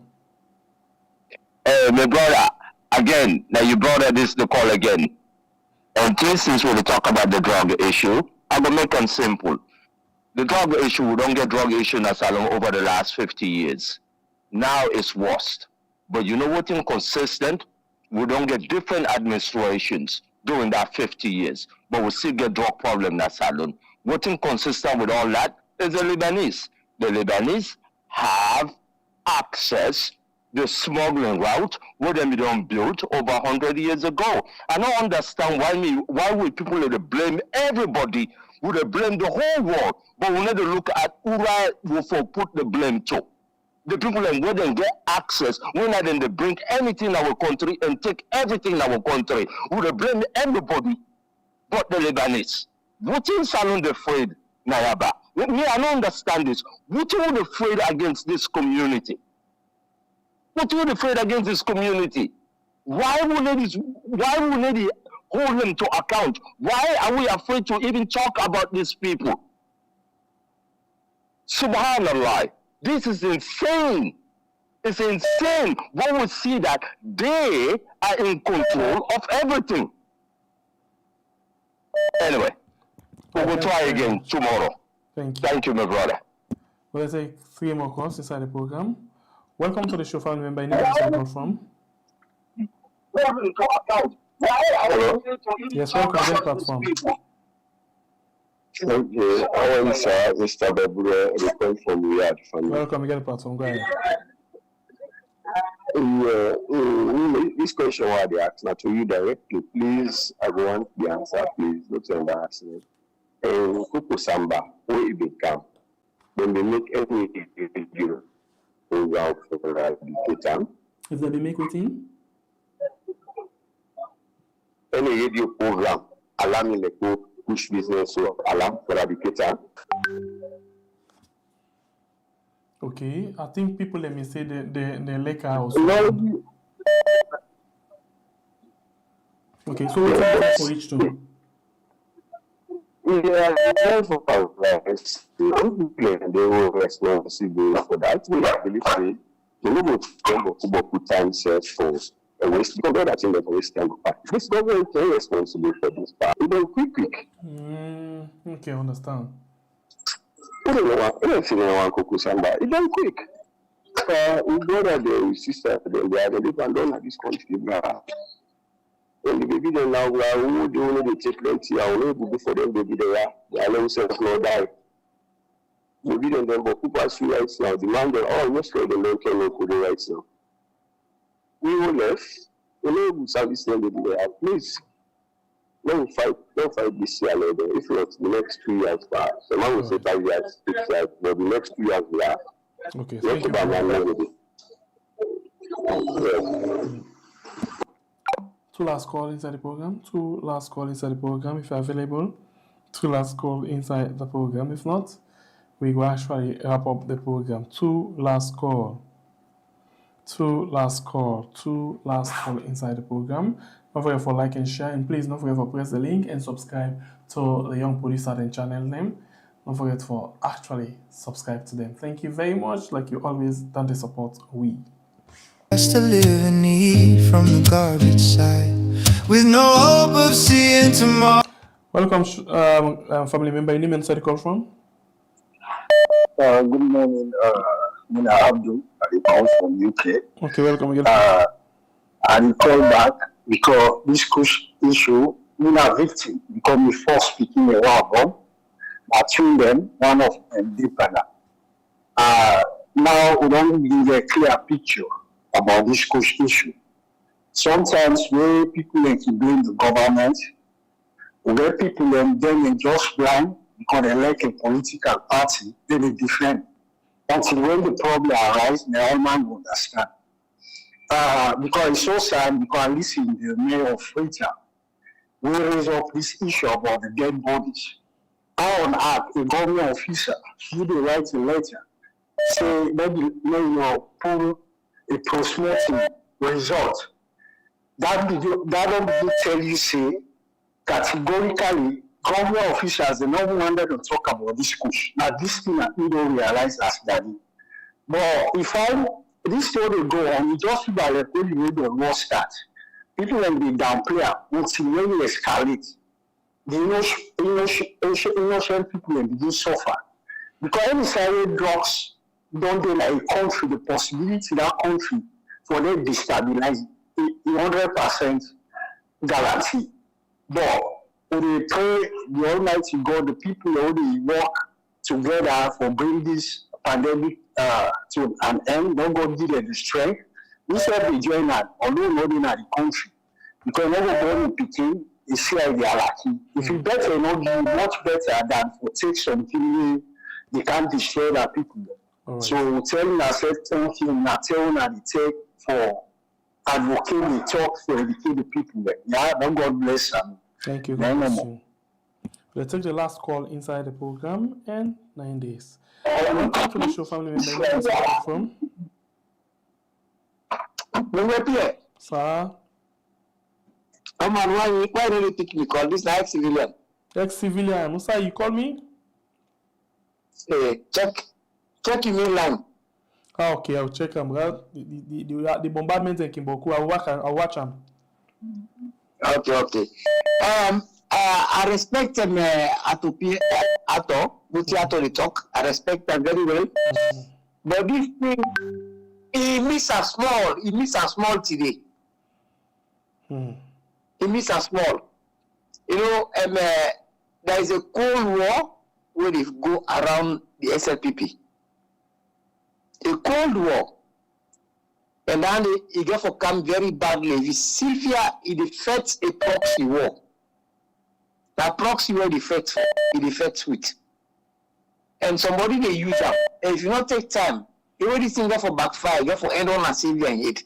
My brother, again, now you brought the call again. And since we talk about the drug issue, I will make it simple. The drug issue, we don't get drug issue in Asylum over the last 50 years. Now it's worse. But you know what's inconsistent? We don't get different administrations during that 50 years, but we still get drug problem in Asylum. What's inconsistent with all that is the Lebanese. The Lebanese have access the smuggling route where they don't build over 100 years ago. I don't understand why we people need to blame everybody, would they blame the whole world, but we need to look at who for put the blame to. The people that go and get access, when they bring anything in our country and take everything in our country, would they blame everybody but the Lebanese. What is Salon afraid, Nayaba? Me, I don't understand this. What are you afraid against this community? What are you afraid against this community? Why would they hold them to account? Why are we afraid to even talk about these people? Subhanallah, this is insane. It's insane when we see that they are in control of everything. Anyway, we will try again tomorrow. Thank you, my brother. We'll take 3 more calls inside the program. Welcome to the show, family member. Name and where you call from. Hello. Yes, welcome to the platform. Okay, how are you, sir? Mr. Babura, report from Riyadh. Welcome, you get the platform. Go ahead. This question why they ask now to you directly, please. I want the answer, please. Not embarrassing. Kuku Samba, where it become when they make any video program for eradication. If they make within Any radio program, alarming the push business or alarm for eradication. Okay, I think people let me say the lake also. No. Okay, so what's the for each two? Yeah, for us, they were responsible for that. We believe they will put time search for a waste. Because that's in the waste time. This government is responsible for this part. We don't quick. Okay, understand. We don't see anyone cook samba. It don't quick. We know that the sister, they are the live and done at this country. When the baby then now we are who do only they take plenty, I will go for them baby they are themselves not die. Maybe then but people see right now, the man they almost like they don't care no code right now. We will left, we know we service them baby they are. Please, don't fight this year later. If not the next 2 years back. The man will say 5 years, 6 years, but the next 2 years we are. Okay, thank you. Two last call inside the program. Two last call inside the program if you're available. Two last call inside the program. If not, we will actually wrap up the program. Two last call. Two last call. Two last call inside the program. Don't forget for like and share. And please don't forget for press the link and subscribe to the Young Producer and channel name. Don't forget for actually subscribe to them. Thank you very much. Like you always done the support we. To live and eat from the garbage side with no hope of seeing tomorrow. Welcome, family member. Your name and side call from? Good morning, Mina Abdul. I call from UK. Okay, welcome again. I call back because this issue, Mina victim, because me first speaking a while ago, I told them one of them deeper. Now we don't give a clear picture about this issue. Sometimes when people like to blame the government, where people then they just blind because they like a political party, then they defend. Until when the problem arises, the whole man will understand. Because it's so sad, because I listen to the mayor of Freetown, we raise up this issue about the dead bodies. How on earth a government officer should write a letter, say maybe you pull a post-mortem result. That don't tell you, say, categorically, government officials, they never wanted to talk about this push. Now, this thing we don't realize as that. But if this story go on, you just feel like when you the war start, people will be downplay until when you escalate. The innocent people will begin suffer. Because any side drugs don't they like a country, the possibility that country for them destabilize 100% guarantee. But when they pray the Almighty God, the people already work together for bring this pandemic to an end. Don't God give them the strength. We said we join that, although not in the country. Because everybody picking is share their lucky. If you better not do much better than for take something they can't destroy their people. Right. So telling ourselves something, not telling that they take for advocate the talk for educate the people. Yeah, don't God bless them. Thank you. We'll take the last call inside the program and 9 days. Welcome to the show, family member. Where are you from? Sir? Oh man, why don't you pick me call? This is ex-civilian. Ex-civilian. Musa, you call me? Hey, check your main line. Okay, I'll check them. The bombardment in Kimboku, I'll watch them. Okay. I respect them Ato, Ato the talk. I respect them very well. Mm-hmm. But this thing, he miss a small today. He miss a small. You know, there is a Cold War where they go around the SLPP. A Cold War. And then it get for come very badly. If Sylvia, it affects a proxy war. That proxy war it affects with. And somebody they use that. And if you not take time, you already think that for backfire, you for end on a Sylvia and it.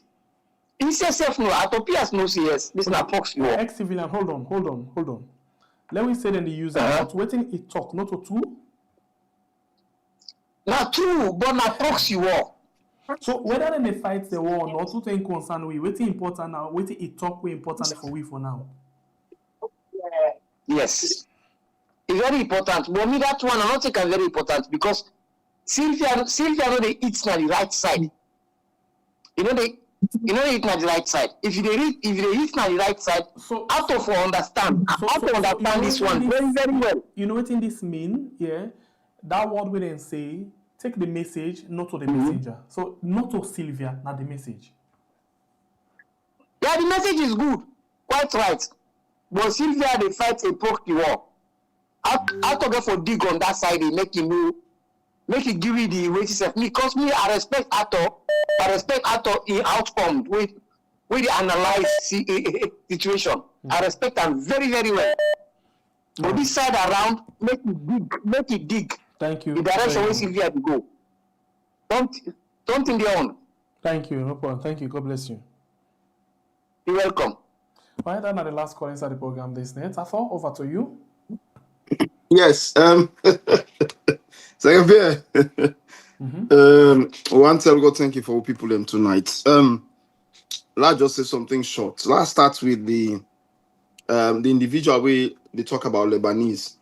He says self no, Atopias no CS. This is not proxy war. Ex-civilian, hold on. Let me say then the user, but waiting it talk, not to two. Not true, but not proxy war. So whether they fight the war or not, what thing concern we, waiting important now, waiting it talk we important for we for now. Yes. It's very important. But me that one I not take as very important because Sylvia know they eat on the right side. You know they eat on the right side. If they eat on the right side, so how to understand this one very, very well. You know what in this mean? Yeah. That word we then say, take the message, not to the messenger. So not to Sylvia, not the message. Yeah, the message is good. Quite right. But Sylvia they fight a proxy war. How to go for dig on that side, they make it give you the way to me. Because me, I respect Ato in outcome with the analyze situation. I respect them very, very well. But this side around, make it dig. Thank you. The direction where Sylvia to go. Don't think they own. Thank you, no problem. Thank you. God bless you. You're welcome. All right, that's the last call inside the program this night. Afo, over to you. Yes. Sylvia. One tell God thank you for people them tonight. Let's just say something short. Let's start with the individual way they talk about Lebanese.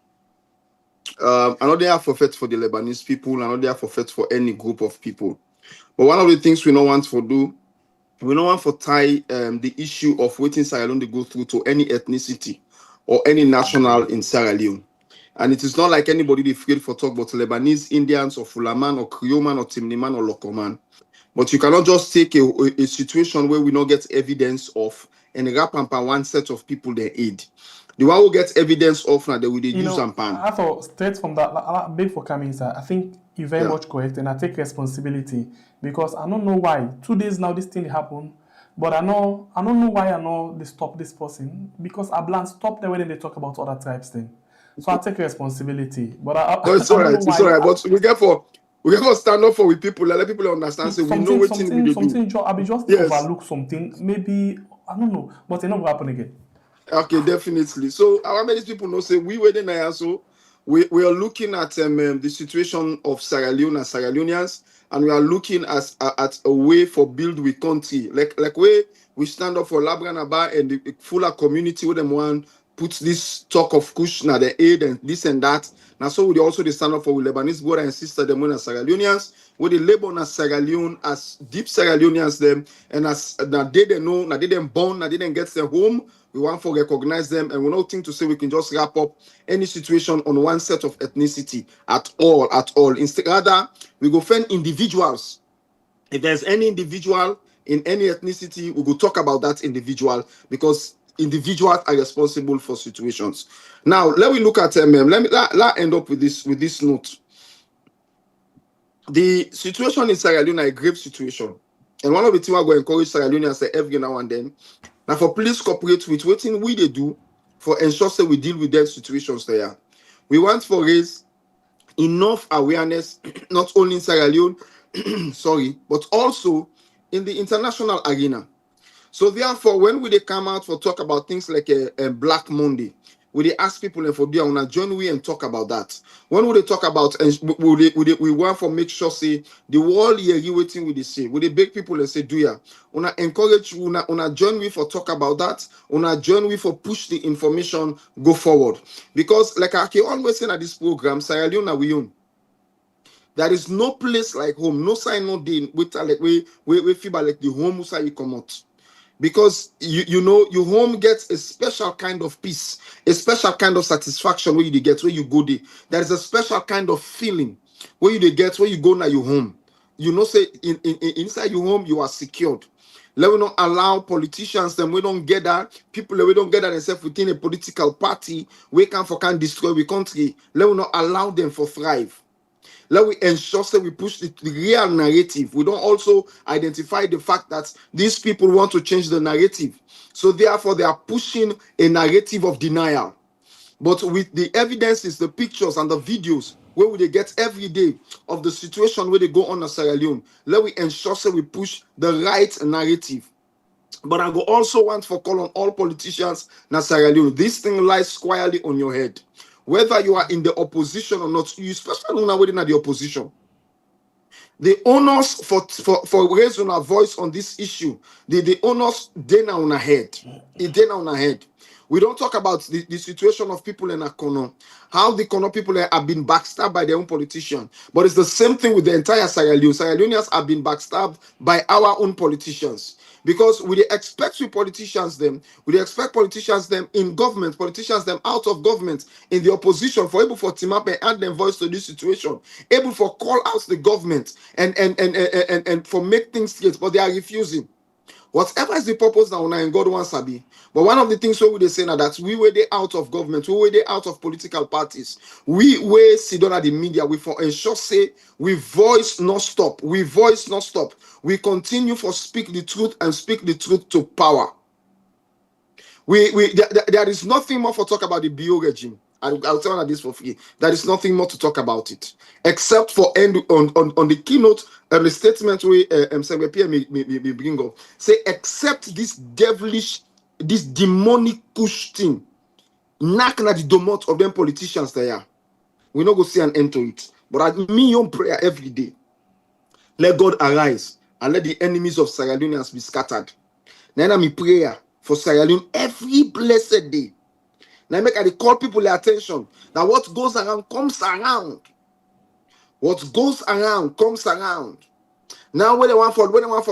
I know they are forfeit for the Lebanese people. I know they are forfeit for any group of people. But one of the things we don't want to do, we don't want to tie the issue of waiting Sierra Leone to go through to any ethnicity or any national in Sierra Leone. And it is not like anybody they afraid for talk about Lebanese, Indians, or Fulaman, or Creoman, or Timniman, or Lokoman. But you cannot just take a situation where we not get evidence of and wrap up one set of people they aid. The one who gets evidence of now they will use and pan. I thought straight from that big for coming, sir. I think you're very much correct, and I take responsibility because I don't know why 2 days now this thing happened, but I don't know why they stop this person because Ablan stopped there when they talk about other tribes thing. So I take responsibility, but it's all right. It's all right. But we get for stand up for with people. Let people understand. So we know what thing we do. I be just overlook something. Maybe I don't know, but it not will happen again. Okay, definitely. So how many people know say we were there so we are looking at the situation of Sierra Leone and Sierra Leoneans, and we are looking at a way for build with country like way we stand up for Labranaba and the fuller community with them one. Puts this talk of Kush na the aid and this and that. Now so we also stand up for Lebanese brother and sister them when Sierra Leoneans, with the label as Sierra Leone as deep Sierra Leoneans them and as now they know, now they didn't born, now they didn't get their home. We want to recognize them and we don't think to say we can just wrap up any situation on one set of ethnicity at all. Instead, rather we go find individuals. If there's any individual in any ethnicity, we go talk about that individual because individuals are responsible for situations. Now, let me look at let end up with this note. The situation in Sierra Leone is a grave situation. And one of the things I go encourage Sierra Leoneans say every now and then. Now, for police cooperate with what we they do for ensure that we deal with their situations there. We want to raise enough awareness, not only in Sierra Leone, but also in the international arena. So therefore, when we they come out for talk about things like a Black Monday, we they ask people and for they on a journey and talk about that. When we they talk about we want to make sure say the world here you waiting with the say. We they beg people and say do ya. Una encourage una join we for talk about that. Una join we for push the information go forward. Because like I can always say at this program, Sierra Leone we own. There is no place like home, no sign no day with like we feel like the home who say you come out. Because you know your home gets a special kind of peace, a special kind of satisfaction where you get where you go there. There is a special kind of feeling where you get where you go now your home. You know, say inside your home you are secured. Let me not allow politicians them we don't get that people we don't get that themselves within a political party we can destroy the country. Let me not allow them for thrive. let we ensure that we push the real narrative. We don't also identify the fact that these people want to change the narrative. So therefore, they are pushing a narrative of denial. But with the evidences, the pictures and the videos where we they get every day of the situation where they go on in Sierra Leone, let we ensure that we push the right narrative. But I go also want for call on all politicians in Sierra Leone. This thing lies squarely on your head. Whether you are in the opposition or not, you especially now within the opposition. The onus for raising our voice on this issue, the onus then on ahead. We don't talk about the situation of people in Akono, how the Kono people have been backstabbed by their own politician. But it's the same thing with the entire Sierra Leone. Sierra Leoneans have been backstabbed by our own politicians. Because we expect politicians them in government, politicians them out of government, in the opposition, for able for team up and add their voice to this situation, able for call out the government and for make things straight, but they are refusing. Whatever is the purpose now, and God wants to be. But one of the things we say now that we were they out of government, we were they out of political parties. We were sit down at the media. We for ensure say we voice not stop. We voice not stop. We continue for speak the truth and speak the truth to power. There is nothing more for talk about the Bio regime. I'll tell you this for free. There is nothing more to talk about it, except for end on the keynote the statement we me bring up. Say, accept this devilish, this demonic push thing. Knock at the domot of them politicians there. We not go see an end to it. But I mean your prayer every day. Let God arise and let the enemies of Sierra Leoneans be scattered. Now my prayer for Sierra Leone every blessed day. Now make I call people their attention that what goes around comes around. What goes around comes around. Now when they want for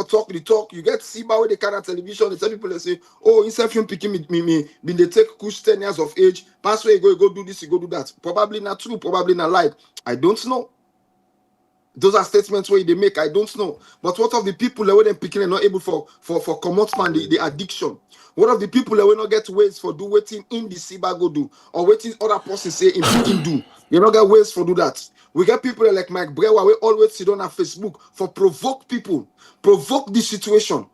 talk the talk, you get Siba where they can on television. They tell people, they say, oh, instead of him picking me, they take Kush 10 years of age, pass where you go do this, you go do that. Probably not true, probably not right. I don't know. Those are statements where they make. I don't know. But what of the people that were then picking and not able for come out from the addiction? What of the people that will not get ways for do waiting in the Siba go do or waiting other person say in picking do? You not get ways for do that. We get people like Mike Brewer, we always sit on Facebook for provoke people, provoke the situation.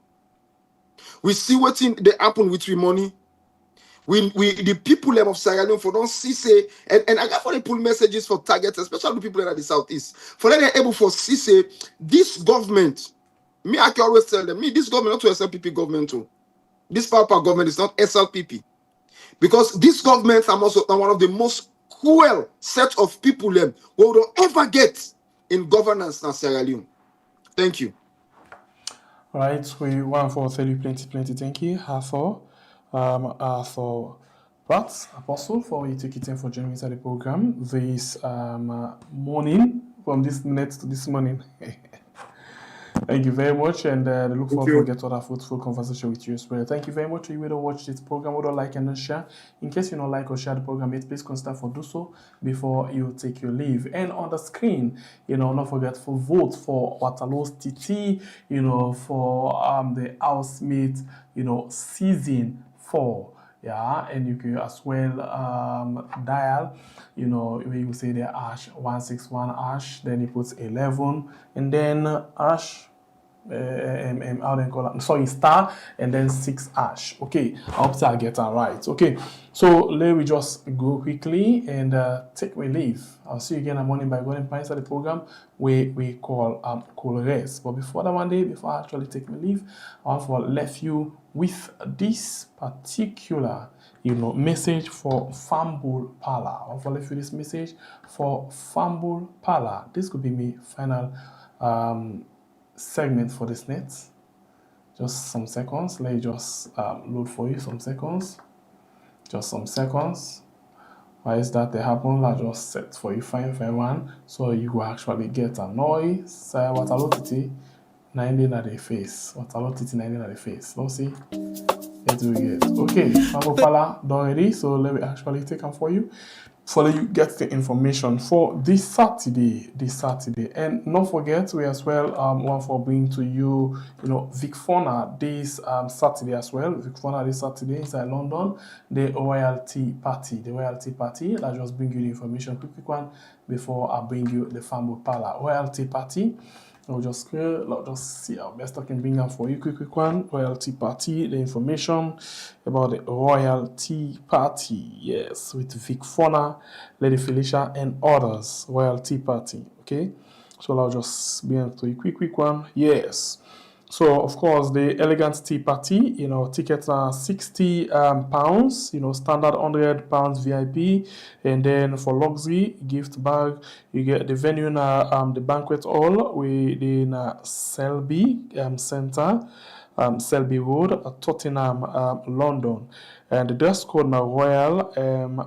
We see what they happen with money. We the people of Sierra Leone for don't see say and I got for the pull messages for targets, especially the people in the southeast. For them able for see say this government, me I can always tell them, this government not to SLPP government too. This power government is not SLPP. Because this government are also one of the most cruel set of people we don't ever get in governance in Sierra Leone. Thank you. All right, we want for tell you plenty. Thank you, for Pat Apostle for you taking time for joining me at the program this morning, from this minute to this morning. Thank you very much, and look forward to get other fruitful conversation with you as well. Thank you very much. You will watch this program, would like and share. In case you don't like or share the program, please consider for do so before you take your leave. And on the screen, don't forget to vote for Waterloo's TT, for the housemate, season 4. Yeah, and you can as well dial, you say the hash 161 hash, then you put 11, and then hash how they call it? Sorry, star, and then 6 hash. Okay, I hope I get that right. Okay, so let me just go quickly and take my leave. I'll see you again in the morning by going inside the program we call Cool Rest. But before that one day, before I actually take my leave, I want to leave you with this particular message for Fambul Pala. I want to leave you this message for Fambul Pala. This could be my final segment for this net. Just some seconds. Let me just load for you some seconds. Just some seconds. Why is that they happen? I just set for you fine one, so you will actually get a noise. Say what a lot it 90 at the face. What a lot it 90 at the face. Let's see. Let's do it. Okay, Fambul Pala done ready. So let me actually take them for you. for you get the information for this Saturday. And don't forget, we as well want for bring to you, Vic Fauna this Saturday as well. Vic Fauna this Saturday inside London, the royalty party. I just bring you the information quick one before I bring you the Fambo Pala royalty party. I'll just see how best I can bring up for you. Quick one. Royalty party. The information about the royalty party. Yes, with Vic Fauna, Lady Felicia, and others. Royalty party. Okay. So I'll just bring up to you. Quick one. Yes. So of course the elegant tea party, tickets are £60, standard £100 VIP, and then for luxury gift bag, you get the venue now, the banquet hall within Selby Center, Selby Road, Tottenham, London. And the dress code now Royal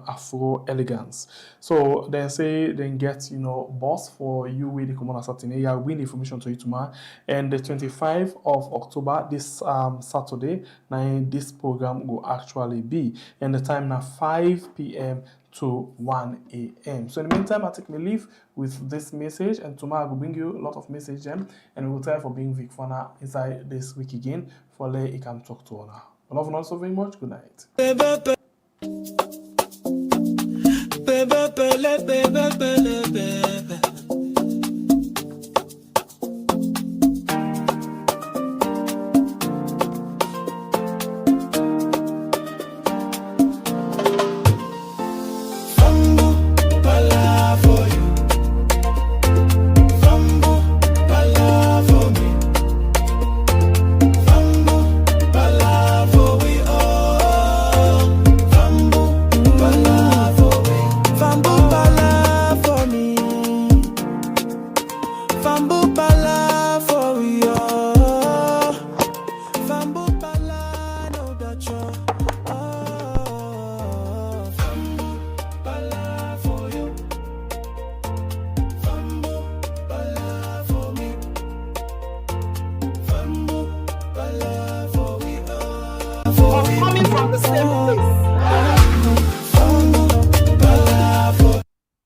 Afro Elegance. So they say then get boss for you with the common Saturday. I win information to you tomorrow. And the 25th of October, this Saturday, now this program will actually be. And the time now 5 p.m. to 1 a.m. So in the meantime, I take my leave with this message, and tomorrow I will bring you a lot of messages, and we will try for being Vic Fauna inside this week again for let you can talk to her. I love you all so very much. Good night. Fambu